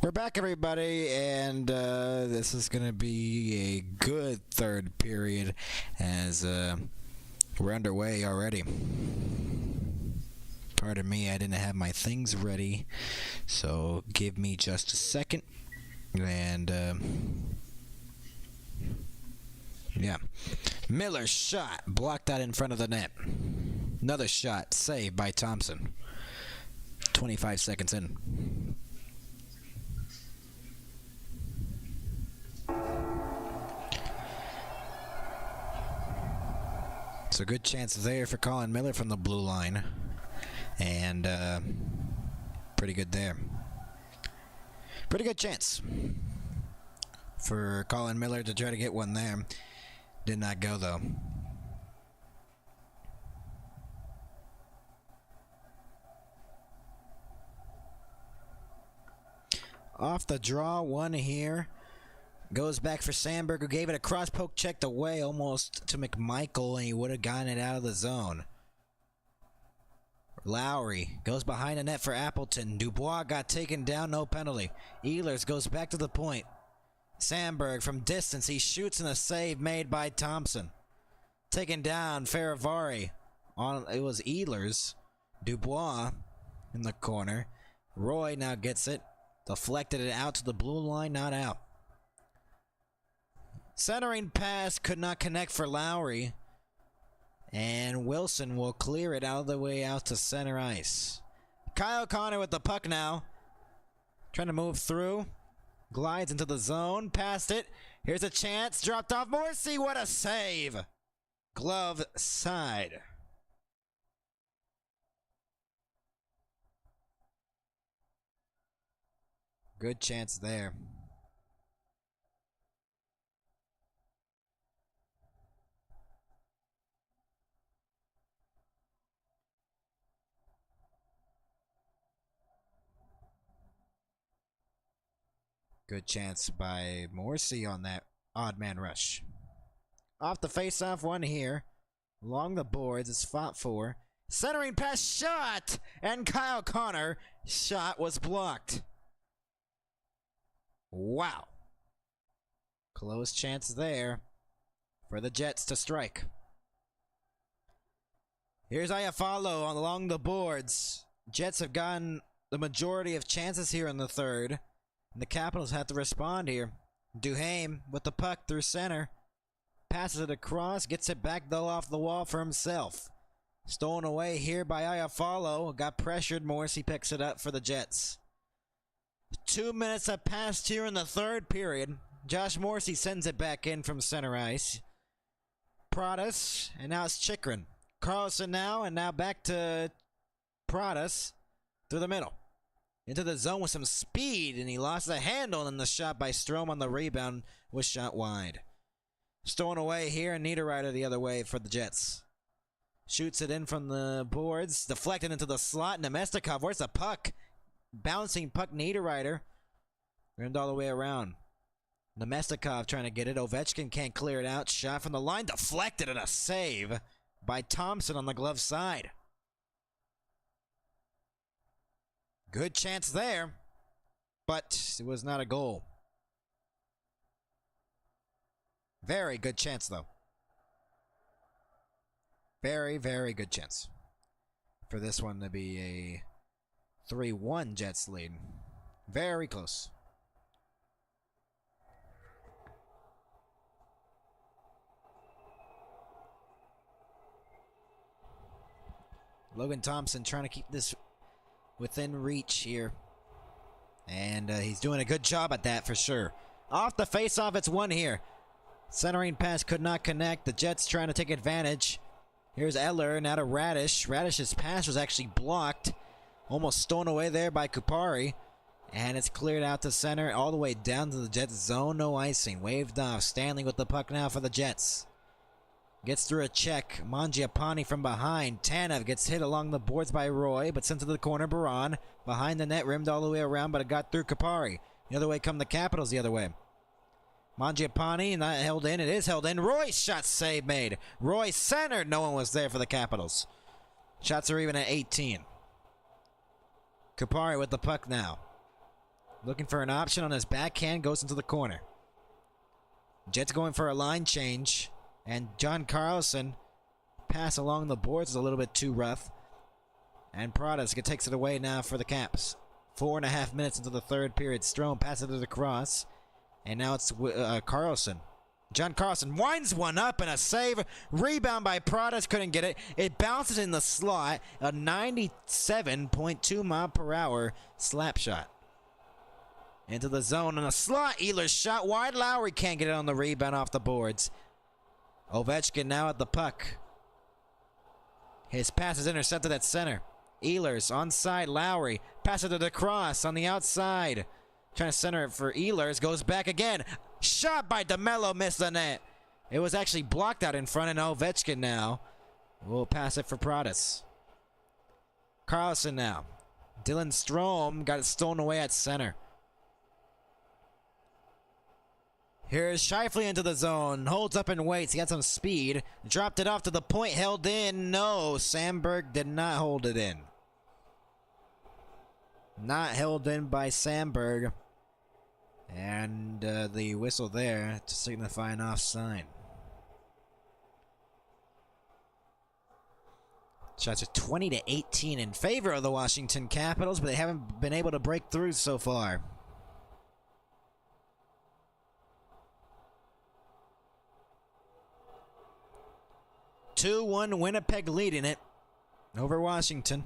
We're back, everybody, and this is going to be a good third period as we're underway already. Pardon me, I didn't have my things ready, so give me just a second. And, yeah. Miller's shot blocked out in front of the net. Another shot saved by Thompson. 25 seconds in. So good chance there for Colin Miller from the blue line. And pretty good there. Pretty good chance for Colin Miller to try to get one there. Did not go, though. Off the draw, one here. Goes back for Sandberg, who gave it a cross poke, checked away almost to McMichael, and he would have gotten it out of the zone. Lowry goes behind the net for Appleton. Dubois got taken down, no penalty. Ehlers goes back to the point. Sandberg from distance, he shoots in a save made by Thompson. Taken down, Faravari. It was Ehlers. Dubois in the corner. Roy now gets it. Deflected it out to the blue line, not out. Centering pass could not connect for Lowry. And Wilson will clear it out of the way out to center ice. Kyle Connor with the puck now. Trying to move through. Glides into the zone. Past it. Here's a chance. Dropped off Morrissey. What a save. Glove side. Good chance there. Good chance by Morrissey on that odd man rush. Off the face-off one here. Along the boards, it's fought for. Centering pass shot! And Kyle Connor shot was blocked. Wow. Close chance there for the Jets to strike. Here's Iafallo along the boards. Jets have gotten the majority of chances here in the third. And the Capitals have to respond here. Duhaime with the puck through center. Passes it across, gets it back though off the wall for himself. Stolen away here by Iafallo. Got pressured. Morrissey picks it up for the Jets. 2 minutes have passed here in the third period. Josh Morrissey sends it back in from center ice. Pradas, and now it's Chikrin. Carlson now, and now back to Pradas through the middle. Into the zone with some speed, and he lost the handle, and the shot by Strome on the rebound was shot wide. Stolen away here, and Niederreiter the other way for the Jets. Shoots it in from the boards, deflected into the slot. Nemestikov, where's the puck? Bouncing puck, Niederreiter. Rimmed all the way around. Nemestikov trying to get it. Ovechkin can't clear it out. Shot from the line, deflected, and a save by Thompson on the glove side. Good chance there, but it was not a goal. Very good chance, though. Very, very good chance for this one to be a 3-1 Jets lead. Very close. Logan Thompson trying to keep this within reach here. And he's doing a good job at that for sure. Off the face-off, it's one here. Centering pass could not connect. The Jets trying to take advantage. Here's Eller, now to Radish. Radish's pass was actually blocked. Almost stolen away there by Kupari. And it's cleared out to center all the way down to the Jets zone. No icing. Waved off. Stanley with the puck now for the Jets. Gets through a check. Mangiapane from behind. Tanev gets hit along the boards by Roy, but sent to the corner. Baran behind the net, rimmed all the way around, but it got through Kupari. The other way come the Capitals the other way. Mangiapane not held in. It is held in. Roy's shot save made. Roy centered. No one was there for the Capitals. Shots are even at 18. Kupari with the puck now. Looking for an option on his backhand, goes into the corner. Jets going for a line change, and John Carlson pass along the boards is a little bit too rough. And Pradas takes it away now for the Caps. 4.5 minutes into the third period. Strome passes it across, and now it's Carlson. John Carlson winds one up and a save. Rebound by Pradas, couldn't get it. It bounces in the slot. A 97.2 mile per hour slap shot. Into the zone and a slot. Ehlers shot wide. Lowry can't get it on the rebound off the boards. Ovechkin now at the puck. His pass is intercepted at center. Ehlers onside. Lowry passes it across on the outside. Trying to center it for Ehlers. Goes back again. Shot by DeMello, missed the net. It was actually blocked out in front, and Ovechkin now will pass it for Pradas. Carlson now. Dylan Strome got it stolen away at center. Here's Scheifele into the zone. Holds up and waits. He got some speed. Dropped it off to the point. Held in. No, Sandberg did not hold it in. Not held in by Sandberg. And the whistle there to signify an offside. Shots are 20-18 in favor of the Washington Capitals, but they haven't been able to break through so far. Winnipeg leading it over Washington.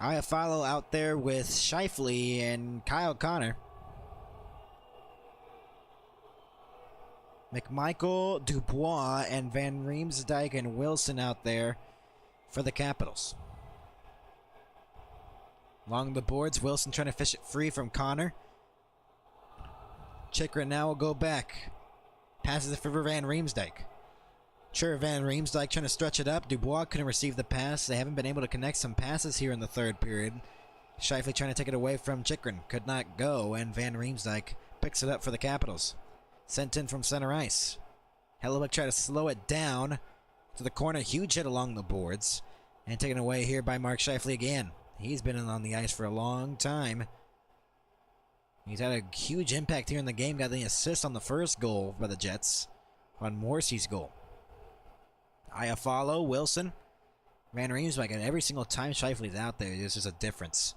Iafallo out there with Scheifele and Kyle Connor. McMichael, Dubois, and Van Riemsdyk and Wilson out there for the Capitals. Along the boards, Wilson trying to fish it free from Connor. Chychrun now will go back. Passes it for Van Riemsdyk. Sure, Van Riemsdyk trying to stretch it up. Dubois couldn't receive the pass. They haven't been able to connect some passes here in the third period. Scheifele trying to take it away from Chychrun. Could not go, and Van Riemsdyk picks it up for the Capitals. Sent in from center ice. Hellebuyck tried to slow it down to the corner. Huge hit along the boards. And taken away here by Mark Scheifele again. He's been on the ice for a long time. He's had a huge impact here in the game. Got the assist on the first goal by the Jets. On Morrissey's goal. Iafallo, Wilson, Van Riemsdyk, and every single time Scheifele's out there, there's just a difference.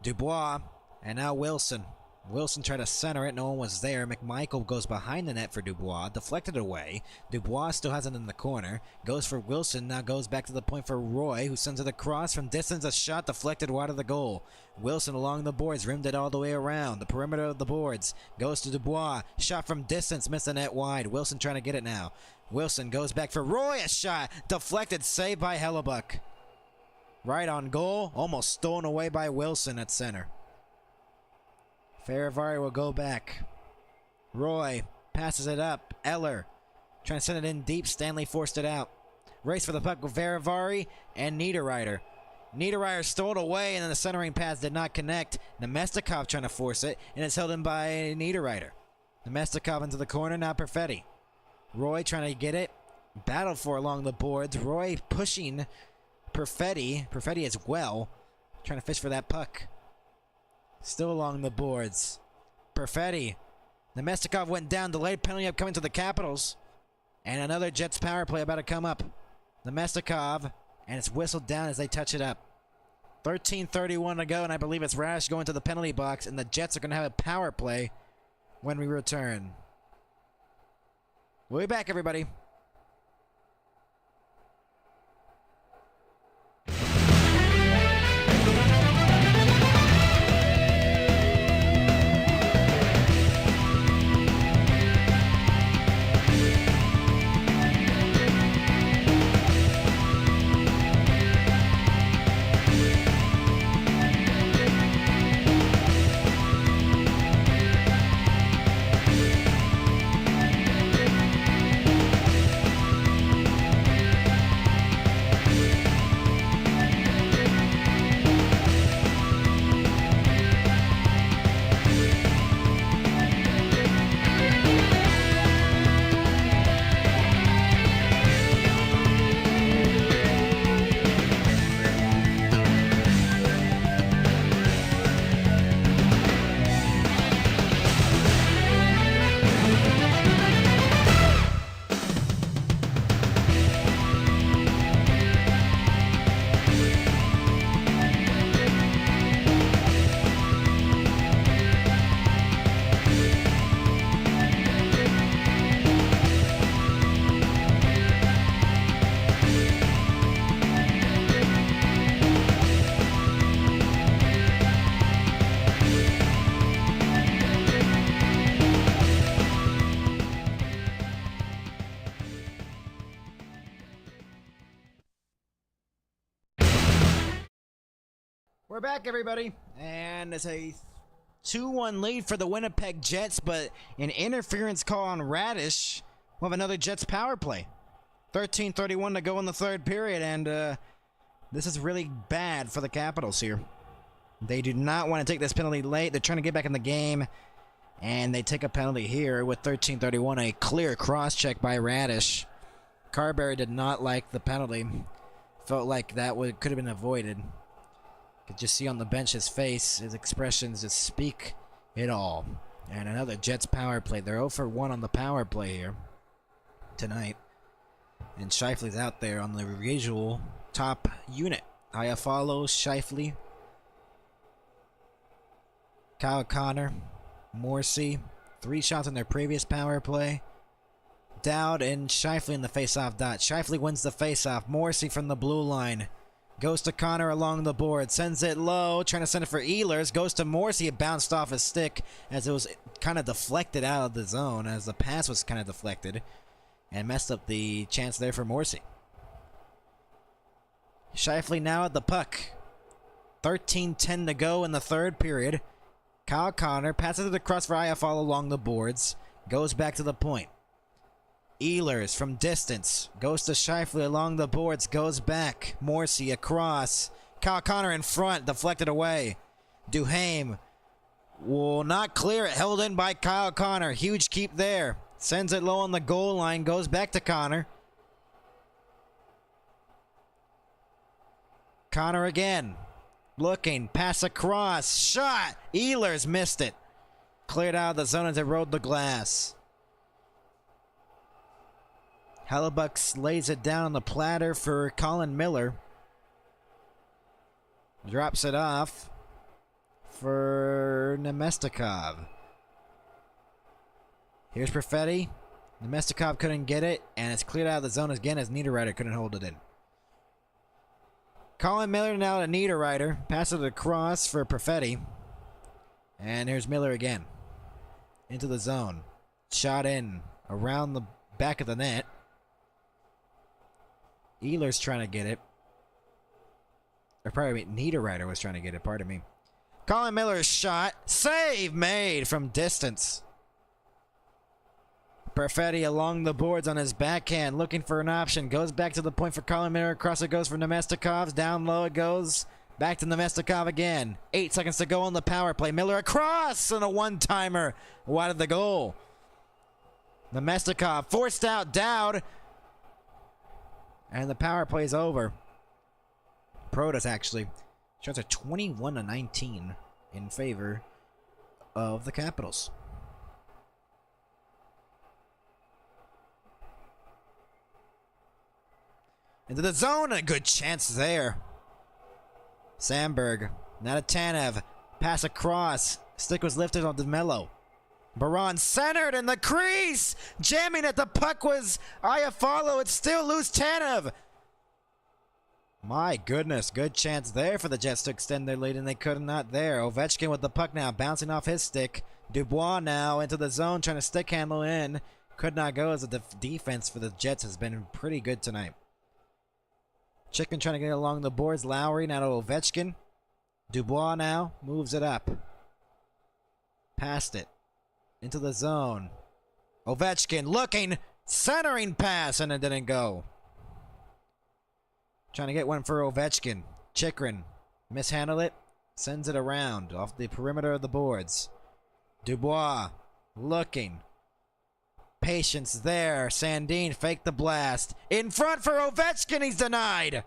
Dubois, and now Wilson. Wilson tried to center it. No one was there. McMichael goes behind the net for Dubois. Deflected away. Dubois still has it in the corner. Goes for Wilson. Now goes back to the point for Roy, who sends it across from distance. A shot deflected wide of the goal. Wilson along the boards. Rimmed it all the way around. The perimeter of the boards. Goes to Dubois. Shot from distance. Missed the net wide. Wilson trying to get it now. Wilson goes back for Roy. A shot. Deflected. Saved by Hellebuyck. Right on goal. Almost stolen away by Wilson at center. Faravari will go back. Roy passes it up. Eller trying to send it in deep. Stanley forced it out. Race for the puck with Faravari and Niederreiter. Niederreiter stole it away, and then the centering pass did not connect. Nemestikov trying to force it, and it's held in by Niederreiter. Nemestikov into the corner. Now Perfetti. Roy trying to get it. Battle for along the boards. Roy pushing Perfetti. Perfetti as well. Trying to fish for that puck. Still along the boards. Perfetti. Nemestikov went down. Delayed penalty upcoming to the Capitals. And another Jets power play about to come up. Nemestikov. And it's whistled down as they touch it up. 13:31 to go, and I believe it's Rash going to the penalty box, and the Jets are going to have a power play when we return. We'll be back, everybody. We're back, everybody, and it's a 2-1 lead for the Winnipeg Jets, but an interference call on Radish. We'll have another Jets power play. 13:31 to go in the third period, and this is really bad for the Capitals here. They do not want to take this penalty late. They're trying to get back in the game, and they take a penalty here with 13:31, a clear cross-check by Radish. Carberry did not like the penalty. Felt like that could have been avoided. Could just see on the bench his face, his expressions just speak it all. And another Jets power play. They're 0 for 1 on the power play here tonight. And Scheifele's out there on the usual top unit. Iafallo, Scheifele, Kyle Connor, Morrissey. 3 shots in their previous power play. Dowd and Scheifele in the face-off dot. Scheifele wins the face-off. Morrissey from the blue line. Goes to Connor along the board. Sends it low. Trying to send it for Ehlers. Goes to Morrissey. It bounced off his stick as it was kind of deflected out of the zone. As the pass was kind of deflected. And messed up the chance there for Morrissey. Scheifele now at the puck. 13:10 to go in the third period. Kyle Connor passes it across for Iafallo along the boards. Goes back to the point. Ehlers from distance. Goes to Scheifele along the boards. Goes back. Morrissey across. Kyle Connor in front. Deflected away. Duhaime will not clear it. Held in by Kyle Connor. Huge keep there. Sends it low on the goal line. Goes back to Connor. Connor again. Looking. Pass across. Shot. Ehlers missed it. Cleared out of the zone as it rode the glass. Hellebuck lays it down on the platter for Colin Miller. Drops it off for Nemestikov. Here's Perfetti. Nemestikov couldn't get it, and it's cleared out of the zone again as Niederreiter couldn't hold it in. Colin Miller now to Niederreiter. Passes it across for Perfetti. And here's Miller again. Into the zone. Shot in around the back of the net. Ehlers trying to get it. Or probably Niederreiter was trying to get it, pardon me. Colin Miller's shot. Save made from distance. Perfetti along the boards on his backhand, looking for an option. Goes back to the point for Colin Miller. Across it goes for Nemestikov's. Down low it goes. Back to Nemestikov again. 8 seconds to go on the power play. Miller across and a one-timer wide of the goal. Nemestikov forced out Dowd. And the power play is over. Protas actually. Shots are 21-19 in favor of the Capitals. Into the zone, a good chance there. Sandberg, not a Tanev. Pass across. Stick was lifted on DeMello. Baron centered in the crease. Jamming at the puck was Iafallo. It's still loose Tanev. My goodness, good chance there for the Jets to extend their lead, and they could not there. Ovechkin with the puck now, bouncing off his stick. Dubois now into the zone, trying to stick handle in. Could not go as the defense for the Jets has been pretty good tonight. Chicken trying to get along the boards. Lowry now to Ovechkin. Dubois now moves it up. Past it. Into the zone. Ovechkin looking. Centering pass, and it didn't go. Trying to get one for Ovechkin. Chikrin mishandled it. Sends it around off the perimeter of the boards. Dubois looking. Patience there. Sandin faked the blast. In front for Ovechkin. He's denied.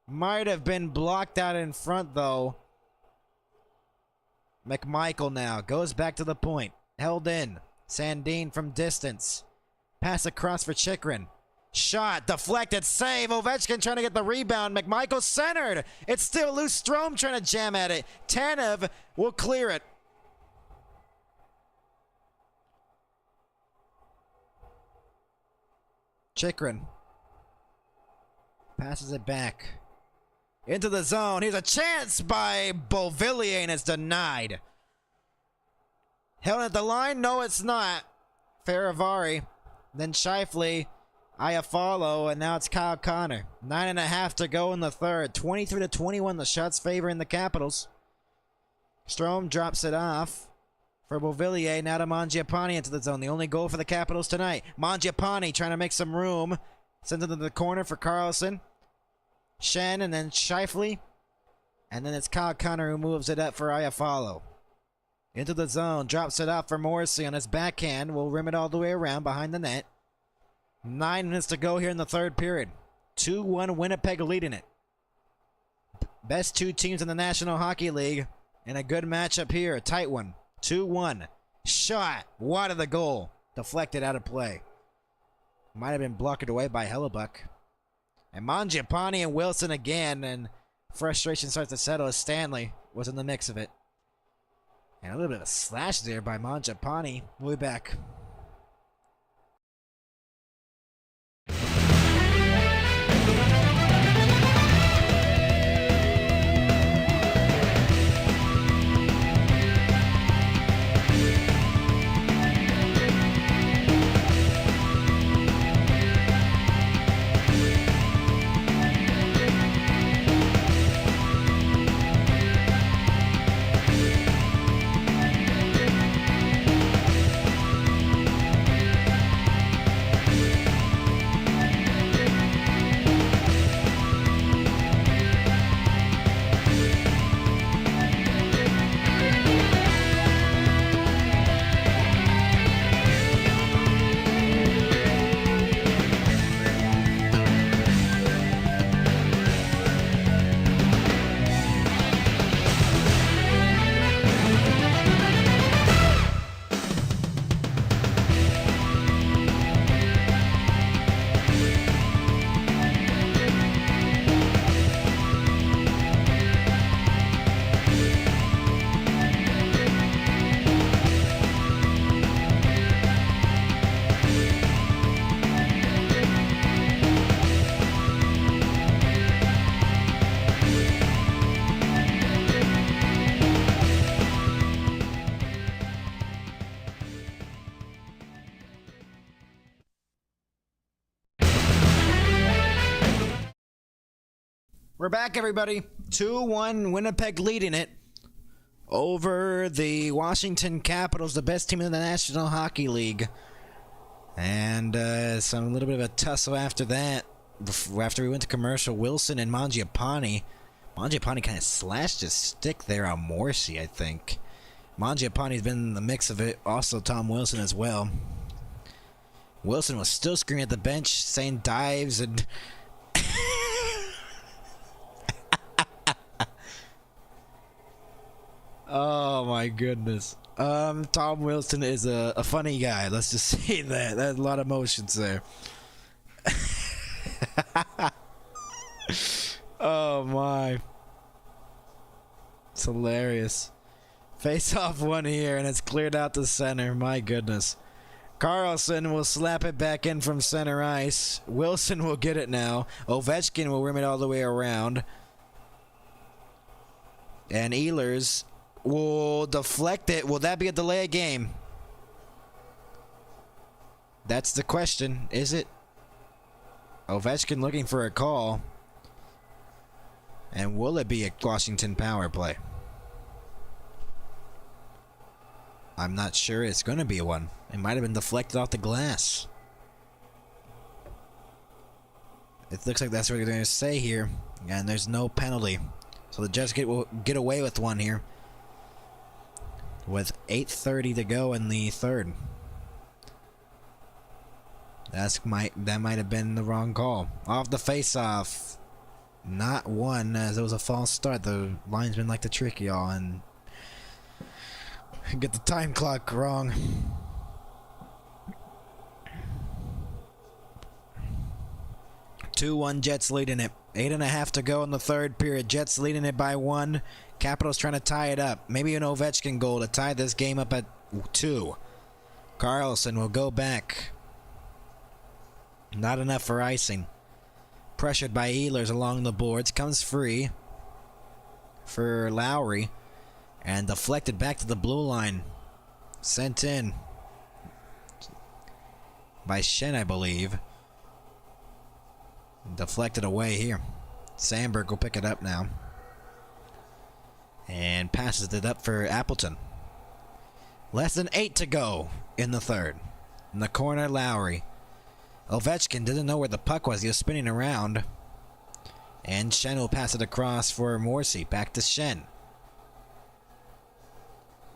Might have been blocked out in front, though. McMichael now goes back to the point. Held in. Sandin from distance. Pass across for Chikrin. Shot. Deflected. Save. Ovechkin trying to get the rebound. McMichael centered. It's still loose. Strome trying to jam at it. Tanev will clear it. Chikrin passes it back into the zone. Here's a chance by Beauvillier, and it's denied. Held at the line? No, it's not. Faravari. Then Scheifele. Iafallo, and now it's Kyle Connor. 9.5 to go in the third. 23-21, the shots favoring the Capitals. Strome drops it off for Beauvillier. Now to Mangiapane into the zone. The only goal for the Capitals tonight. Mangiapane trying to make some room. Sends it to the corner for Carlson. Shen and then Scheifele. And then it's Kyle Connor who moves it up for Iafallo. Into the zone. Drops it off for Morrissey on his backhand. Will rim it all the way around behind the net. 9 minutes to go here in the third period. 2-1 Winnipeg leading it. Best two teams in the National Hockey League. And a good matchup here. A tight one. 2-1. Shot. Wide of the goal. Deflected out of play. Might have been blocked away by Hellebuck. And Mangiapane and Wilson again. And frustration starts to settle as Stanley was in the mix of it. And a little bit of a slash there by Mangiapane. We'll be back. We're back, everybody. 2-1, Winnipeg leading it over the Capitals, the best team in the National Hockey League. And a little bit of a tussle after that. After we went to commercial, Wilson and Mangiapane. Mangiapane kind of slashed his stick there on Morrissey, I think. Mangiapane's been in the mix of it. Also, Tom Wilson as well. Wilson was still screaming at the bench, saying dives and... Oh my goodness. Tom Wilson is a funny guy. Let's just say that. There's a lot of emotions there. Oh my. It's hilarious. Face off one here and it's cleared out to center. My goodness. Carlson will slap it back in from center ice. Wilson will get it now. Ovechkin will rim it all the way around. And Ehlers will deflect it. Will that be a delay of game? That's the question. Is it? Ovechkin looking for a call. And will it be a Washington power play? I'm not sure it's going to be one. It might have been deflected off the glass. It looks like that's what they're going to say here. And there's no penalty. So the Jets will get away with one here. With 8:30 to go in the third. That might have been the wrong call. Off the face-off. Not one, as it was a false start. The linesman like to trick y'all and get the time clock wrong. Two-1 Jets leading it. 8.5 to go in the third period. Jets leading it by 1. Capitals trying to tie it up. Maybe an Ovechkin goal to tie this game up at 2. Carlson will go back. Not enough for icing. Pressured by Ehlers along the boards. Comes free for Lowry. And deflected back to the blue line. Sent in by Shen, I believe. Deflected away here. Sandberg will pick it up now. And passes it up for Appleton. Less than 8 to go in the third. In the corner, Lowry. Ovechkin didn't know where the puck was. He was spinning around. And Shen will pass it across for Morrissey. Back to Shen.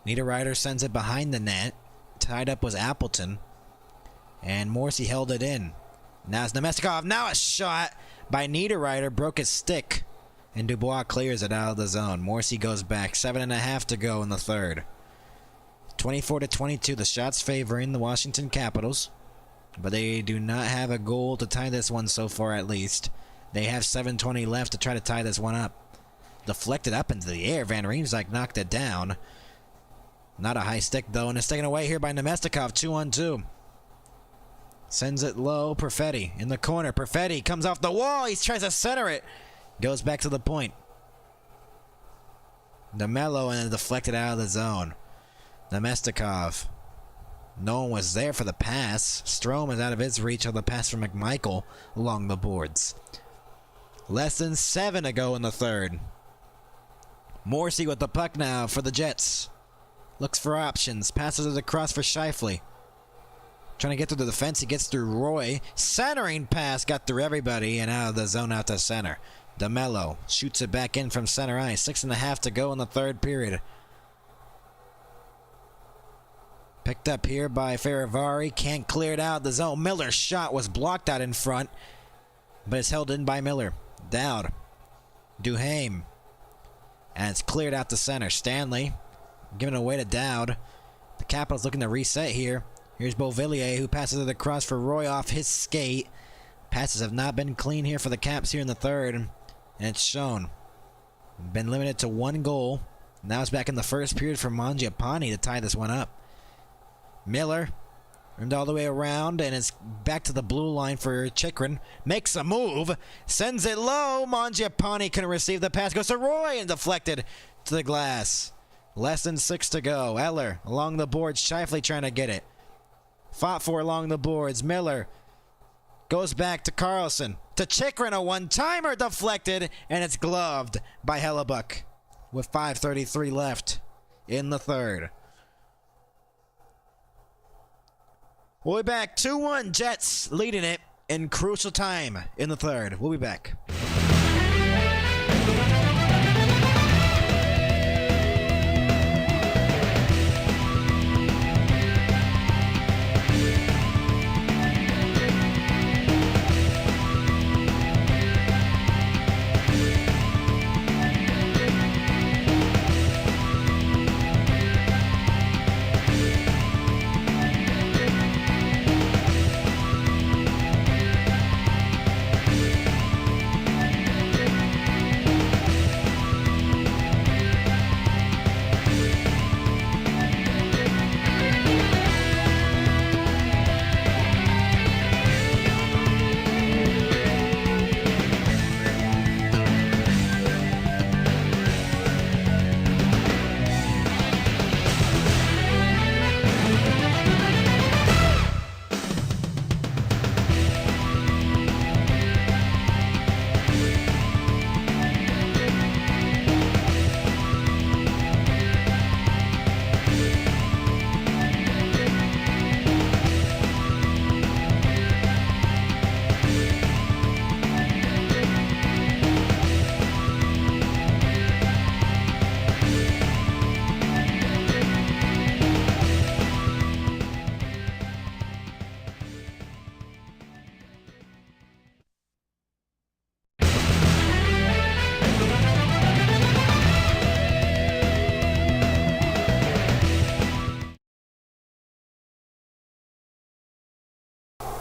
Niederreiter sends it behind the net. Tied up was Appleton. And Morrissey held it in. Now it's Nemestikov. Now a shot by Niederreiter. Broke his stick. And Dubois clears it out of the zone. Morrissey goes back. 7.5 to go in the third. 24-22. The shots favoring the Washington Capitals. But they do not have a goal to tie this one so far, at least. They have 7:20 left to try to tie this one up. Deflected up into the air. Van Riemsdyk knocked it down. Not a high stick, though, and it's taken away here by Nemestikov. 2-on-2. Sends it low. Perfetti in the corner. Perfetti comes off the wall. He tries to center it. Goes back to the point. DeMello and then deflected out of the zone. Nemestikov. No one was there for the pass. Strome is out of his reach on the pass from McMichael along the boards. Less than 7 to go in the third. Morrissey with the puck now for the Jets. Looks for options. Passes it across for Scheifele. Trying to get through the defense. He gets through Roy. Centering pass. Got through everybody and out of the zone out to center. DeMello shoots it back in from center ice. 6.5 to go in the third period. Picked up here by Faravari. Can't clear it out of the zone. Miller's shot was blocked out in front. But it's held in by Miller. Dowd. Duhaime. And it's cleared out to center. Stanley giving it away to Dowd. The Capitals looking to reset here. Here's Beauvillier, who passes it across for Roy off his skate. Passes have not been clean here for the Caps here in the third. And it's shown. Been limited to 1 goal. Now it's back in the first period for Mangiapane to tie this one up. Miller rimmed all the way around, and it's back to the blue line for Chychrun. Makes a move. Sends it low. Mangiapane couldn't receive the pass. Goes to Roy and deflected to the glass. Less than 6 to go. Eller along the boards. Scheifele trying to get it. Fought for along the boards. Miller goes back to Carlson. To Chychrun, a one-timer deflected, and it's gloved by Hellebuck with 5:33 left in the third. We'll be back. 2-1 Jets leading it in crucial time in the third. We'll be back.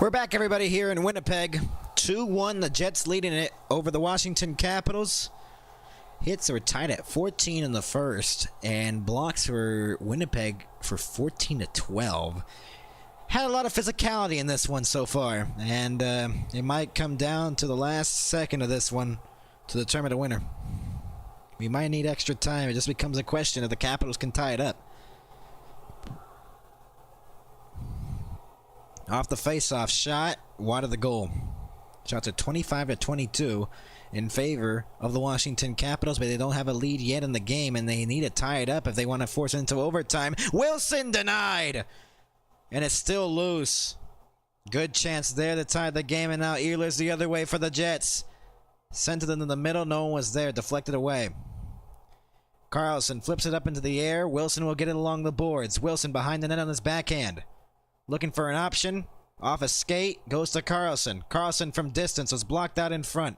We're back, everybody, here in Winnipeg. 2-1, the Jets leading it over the Washington Capitals. Hits were tied at 14 in the first, and blocks for Winnipeg for 14-12. Had a lot of physicality in this one so far, and it might come down to the last second of this one to determine the winner. We might need extra time. It just becomes a question if the Capitals can tie it up. Off the face-off shot, wide of the goal. Shots are 25-22 in favor of the Washington Capitals, but they don't have a lead yet in the game, and they need to tie it up if they want to force it into overtime. Wilson denied! And it's still loose. Good chance there to tie the game, and now Ehlers the other way for the Jets. Sent it into the middle, no one was there, deflected away. Carlson flips it up into the air. Wilson will get it along the boards. Wilson behind the net on his backhand. Looking for an option. Off a skate, goes to Carlson. Carlson from distance was blocked out in front.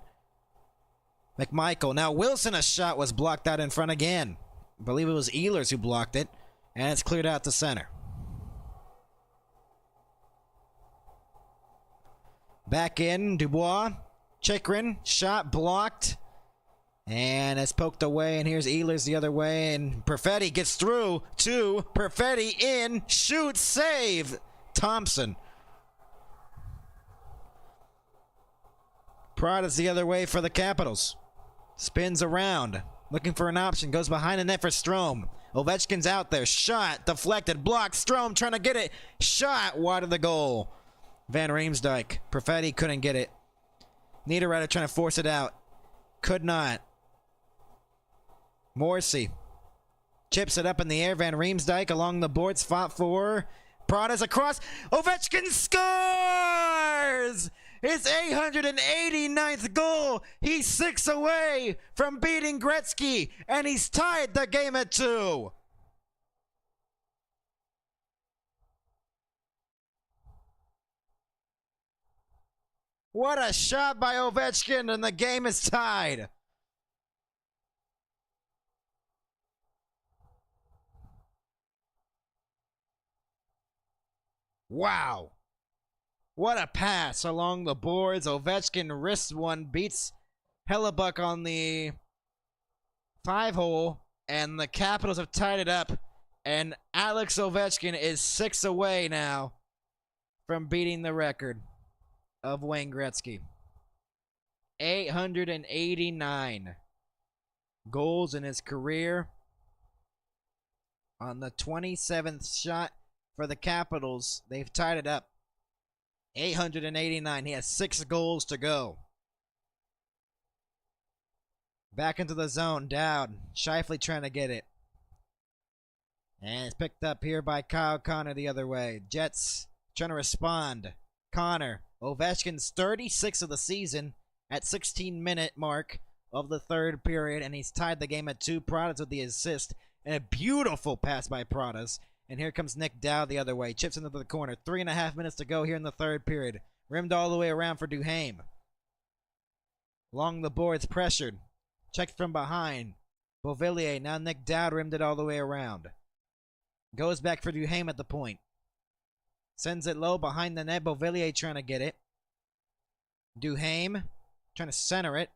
McMichael. Now Wilson, a shot was blocked out in front again. I believe it was Ehlers who blocked it. And it's cleared out to center. Back in, Dubois. Chychrun, shot blocked. And it's poked away, and here's Ehlers the other way, and Perfetti gets through to Perfetti in, shoot, save, Thompson. Prada's the other way for the Capitals. Spins around, looking for an option, goes behind the net for Strome. Ovechkin's out there, shot, deflected, blocked, Strome trying to get it, shot, wide of the goal. Van Riemsdyk, Perfetti couldn't get it. Niederreiter trying to force it out, could not. Morrissey chips it up in the air. Van Riemsdyk along the boards, fought for. Prada's across. Ovechkin scores! His 889th goal. He's 6 away from beating Gretzky, and he's tied the game at 2. What a shot by Ovechkin, and the game is tied. Wow. What a pass along the boards. Ovechkin wrists one, beats Hellebuck on the 5-hole, and the Capitals have tied it up, and Alex Ovechkin is 6 away now from beating the record of Wayne Gretzky. 889 goals in his career. On the 27th shot for the Capitals, they've tied it up. 889. He has 6 goals to go. Back into the zone. Dowd. Scheifele trying to get it. And it's picked up here by Kyle Connor the other way. Jets trying to respond. Connor. Ovechkin's 36 of the season at 16-minute mark of the third period, and he's tied the game at 2. Pradas with the assist, and a beautiful pass by Pradas. And here comes Nick Dowd the other way. Chips into the corner. 3.5 minutes to go here in the third period. Rimmed all the way around for Duhaime. Along the boards, pressured. Checked from behind. Beauvillier. Now Nick Dowd rimmed it all the way around. Goes back for Duhaime at the point. Sends it low behind the net. Beauvillier trying to get it. Duhaime trying to center it.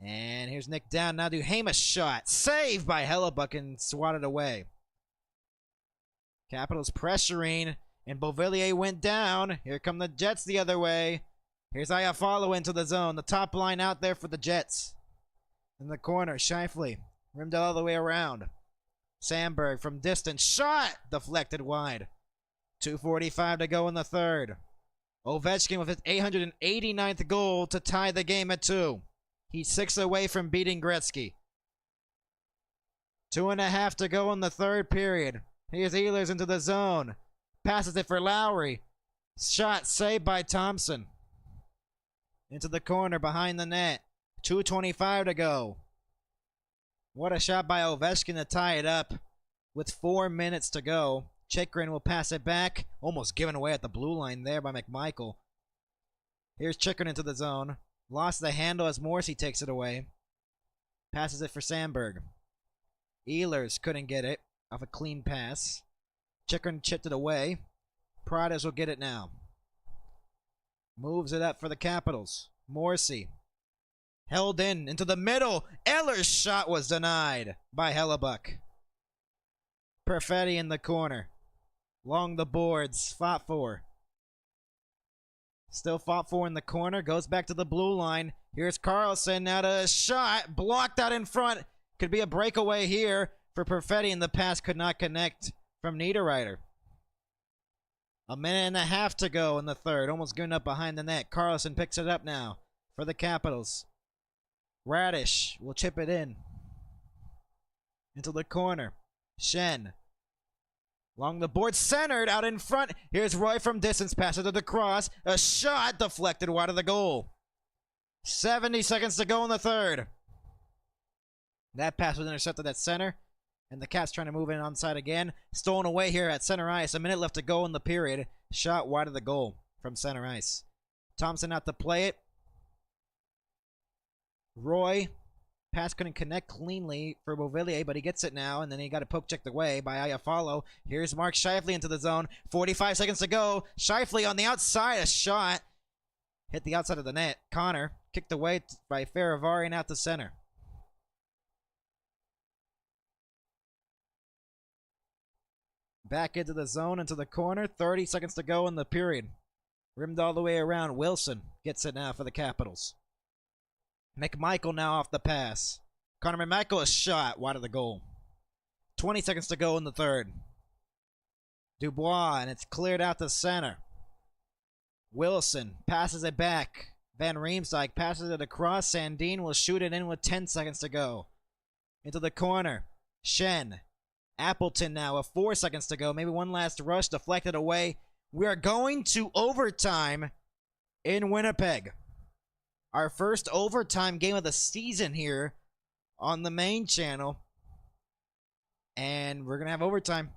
And here's Nick Dowd. Now Duhaime a shot. Saved by Hellebuck and swatted away. Capitals pressuring, and Beauvillier went down. Here come the Jets the other way. Here's Iafallo into the zone. The top line out there for the Jets. In the corner, Scheifele rimmed it all the way around. Sandberg from distance. Shot! Deflected wide. 2:45 to go in the third. Ovechkin with his 889th goal to tie the game at 2. He's 6 away from beating Gretzky. 2.5 to go in the third period. Here's Ehlers into the zone. Passes it for Lowry. Shot saved by Thompson. Into the corner behind the net. 2:25 to go. What a shot by Ovechkin to tie it up with 4 minutes to go. Chychrun will pass it back. Almost given away at the blue line there by McMichael. Here's Chychrun into the zone. Lost the handle as Morrissey takes it away. Passes it for Sandberg. Ehlers couldn't get it off a clean pass. Chychrun chipped it away. Pradas will get it now. Moves it up for the Capitals. Morrissey. Held in into the middle. Eller's shot was denied by Hellebuck. Perfetti in the corner. Along the boards. Fought for. Still fought for in the corner. Goes back to the blue line. Here's Carlson. Now to a shot. Blocked out in front. Could be a breakaway here for Perfetti, and the pass could not connect from Niederreiter. A minute and a half to go in the third. Almost going up behind the net. Carlson picks it up now for the Capitals. Radish will chip it in. Into the corner. Shen. Along the board, centered out in front. Here's Roy from distance. Pass it to the cross. A shot deflected wide of the goal. 70 seconds to go in the third. That pass was intercepted at center. And the Caps trying to move in onside again. Stolen away here at center ice. A minute left to go in the period. Shot wide of the goal from center ice. Thompson out to play it. Roy. Pass couldn't connect cleanly for Beauvillier, but he gets it now, and then he got it poke checked away by Iafallo. Here's Mark Scheifele into the zone. 45 seconds to go. Scheifele on the outside. A shot. Hit the outside of the net. Connor kicked away by Faravari and out to center. Back into the zone, into the corner. 30 seconds to go in the period. Rimmed all the way around. Wilson gets it now for the Capitals. McMichael now off the pass. Connor McMichael, a shot wide of the goal. 20 seconds to go in the third. Dubois, and it's cleared out to center. Wilson passes it back. Van Riemsdyk passes it across. Sandin will shoot it in with 10 seconds to go. Into the corner. Shen. Appleton now with 4 seconds to go. Maybe one last rush, deflected away. We are going to overtime in Winnipeg. Our first overtime game of the season here on the main channel. And we're going to have overtime.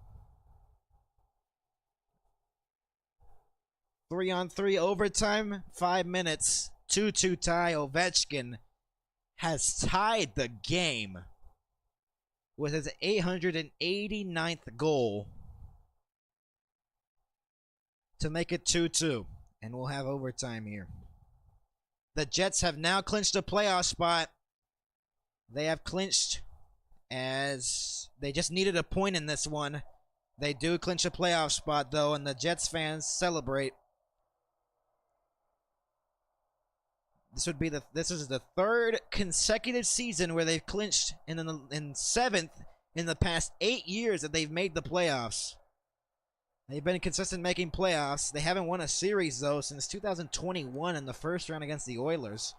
3-on-3 overtime, 5 minutes, 2-2 tie. Ovechkin has tied the game with his 889th goal to make it 2-2. And we'll have overtime here. The Jets have now clinched a playoff spot. They have clinched as they just needed a point in this one. They do clinch a playoff spot, though, and the Jets fans celebrate. This is the third consecutive season where they've clinched, in seventh in the past 8 years that they've made the playoffs. They've been consistent making playoffs. They haven't won a series, though, since 2021 in the first round against the Oilers.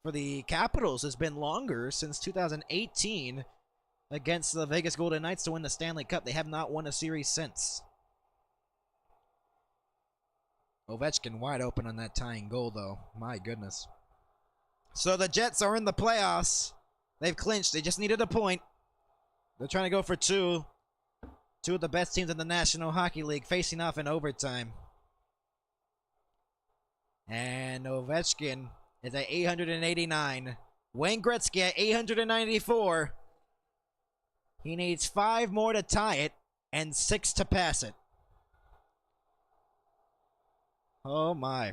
For the Capitals, it's been longer, since 2018 against the Vegas Golden Knights to win the Stanley Cup. They have not won a series since. Ovechkin wide open on that tying goal, though. My goodness. So the Jets are in the playoffs. They've clinched. They just needed a point. They're trying to go for two. Two of the best teams in the National Hockey League facing off in overtime. And Ovechkin is at 889. Wayne Gretzky at 894. He needs 5 more to tie it and 6 to pass it. Oh my.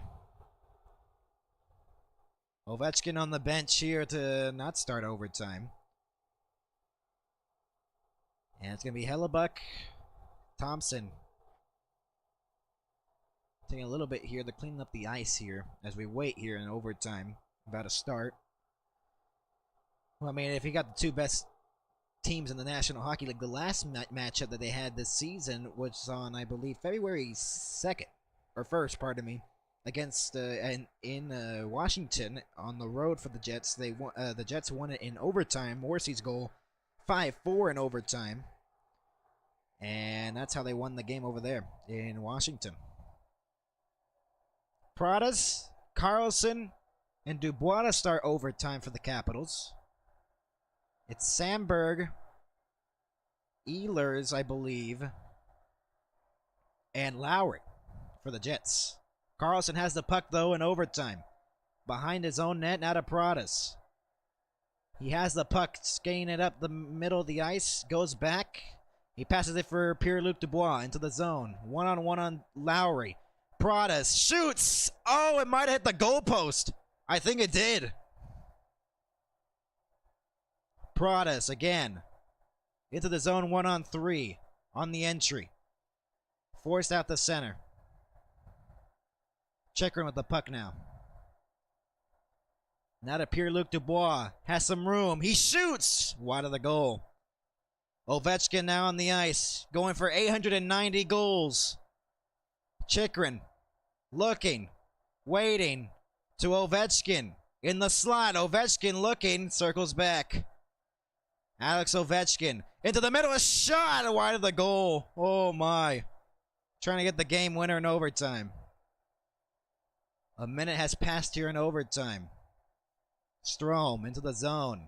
Ovechkin on the bench here to not start overtime. And it's going to be Hellebuck, Thompson. Taking a little bit here to clean up the ice here as we wait here in overtime. About to start. Well, I mean, if you got the two best teams in the National Hockey League, the last matchup that they had this season was on, I believe, February 2nd. Or 1st, pardon me. Against, in Washington on the road for the Jets. They won, the Jets won it in overtime. Morrissey's goal, 5-4 in overtime. And that's how they won the game over there in Washington. Pradas, Carlson, and Dubois to start overtime for the Capitals. It's Sandberg, Ehlers, I believe, and Lowry for the Jets. Carlson has the puck, though, in overtime. Behind his own net, now to Pradas. He has the puck, skating it up the middle of the ice, goes back. He passes it for Pierre-Luc Dubois into the zone. One-on-one on Lowry. Pradas shoots! Oh, it might have hit the goalpost. I think it did. Pradas again. Into the zone 1-on-3 on the entry. Forced out the center. Chekrin with the puck now. Now to Pierre-Luc Dubois. Has some room. He shoots! Wide of the goal. Ovechkin now on the ice. Going for 890 goals. Chikrin looking, waiting to Ovechkin in the slot. Ovechkin looking, circles back. Alex Ovechkin into the middle, a shot wide of the goal. Oh my. Trying to get the game winner in overtime. A minute has passed here in overtime. Strome into the zone.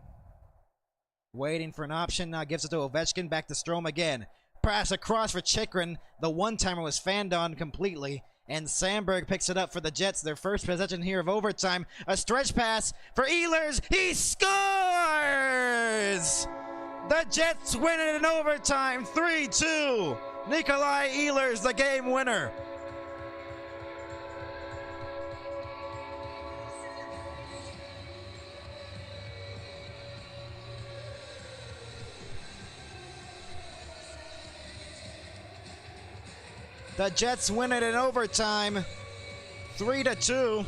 Waiting for an option, now gives it to Ovechkin, back to Strome again. Pass across for Chikrin. The one-timer was fanned on completely. And Sandberg picks it up for the Jets. Their first possession here of overtime. A stretch pass for Ehlers. He scores! The Jets win it in overtime, 3-2. Nikolai Ehlers, the game winner. The Jets win it in overtime, 3-2.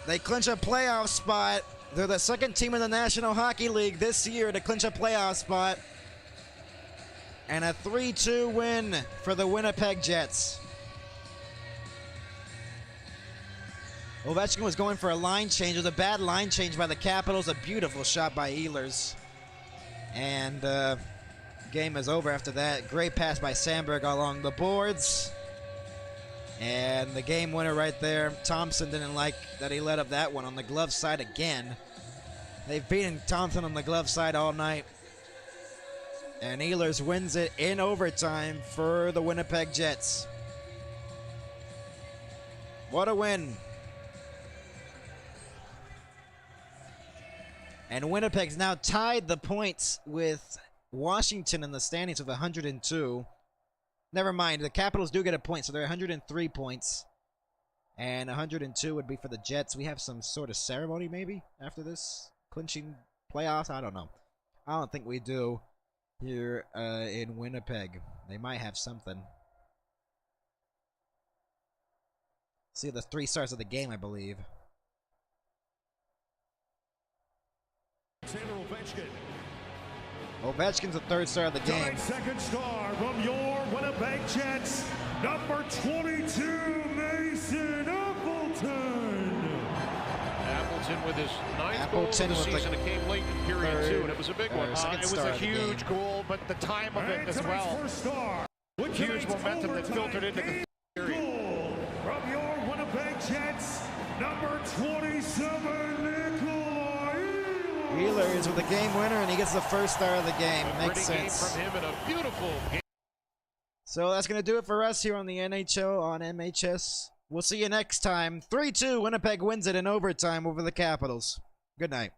They clinch a playoff spot. They're the second team in the National Hockey League this year to clinch a playoff spot. And a 3-2 win for the Winnipeg Jets. Ovechkin was going for a line change. It was a bad line change by the Capitals. A beautiful shot by Ehlers. And game is over after that. Great pass by Sandberg along the boards. And the game winner right there. Thompson didn't like that he let up that one on the glove side again. They've beaten Thompson on the glove side all night. And Ehlers wins it in overtime for the Winnipeg Jets. What a win. And Winnipeg's now tied the points with Washington in the standings with 102. Never mind, the Capitals do get a point, so they're 103 points. And 102 would be for the Jets. We have some sort of ceremony maybe after this clinching playoffs. I don't know. I don't think we do here in Winnipeg. They might have something. See the 3 stars of the game, I believe. Ovechkin's the 3rd star of the game. Second star from your Winnipeg Jets, number 22, Mason Appleton. Appleton with his 9th goal of the season. It came late in period 2, and it was a big one. It was a huge goal, but the time of it as well. Huge momentum that filtered into the period. Goal from your Winnipeg Jets, number 27, Nikolai Ehlers with the game winner, and he gets the 1st star of the game. Makes sense. Game from him in a beautiful game. So that's going to do it for us here on the NHL on MHS. We'll see you next time. 3-2, Winnipeg wins it in overtime over the Capitals. Good night.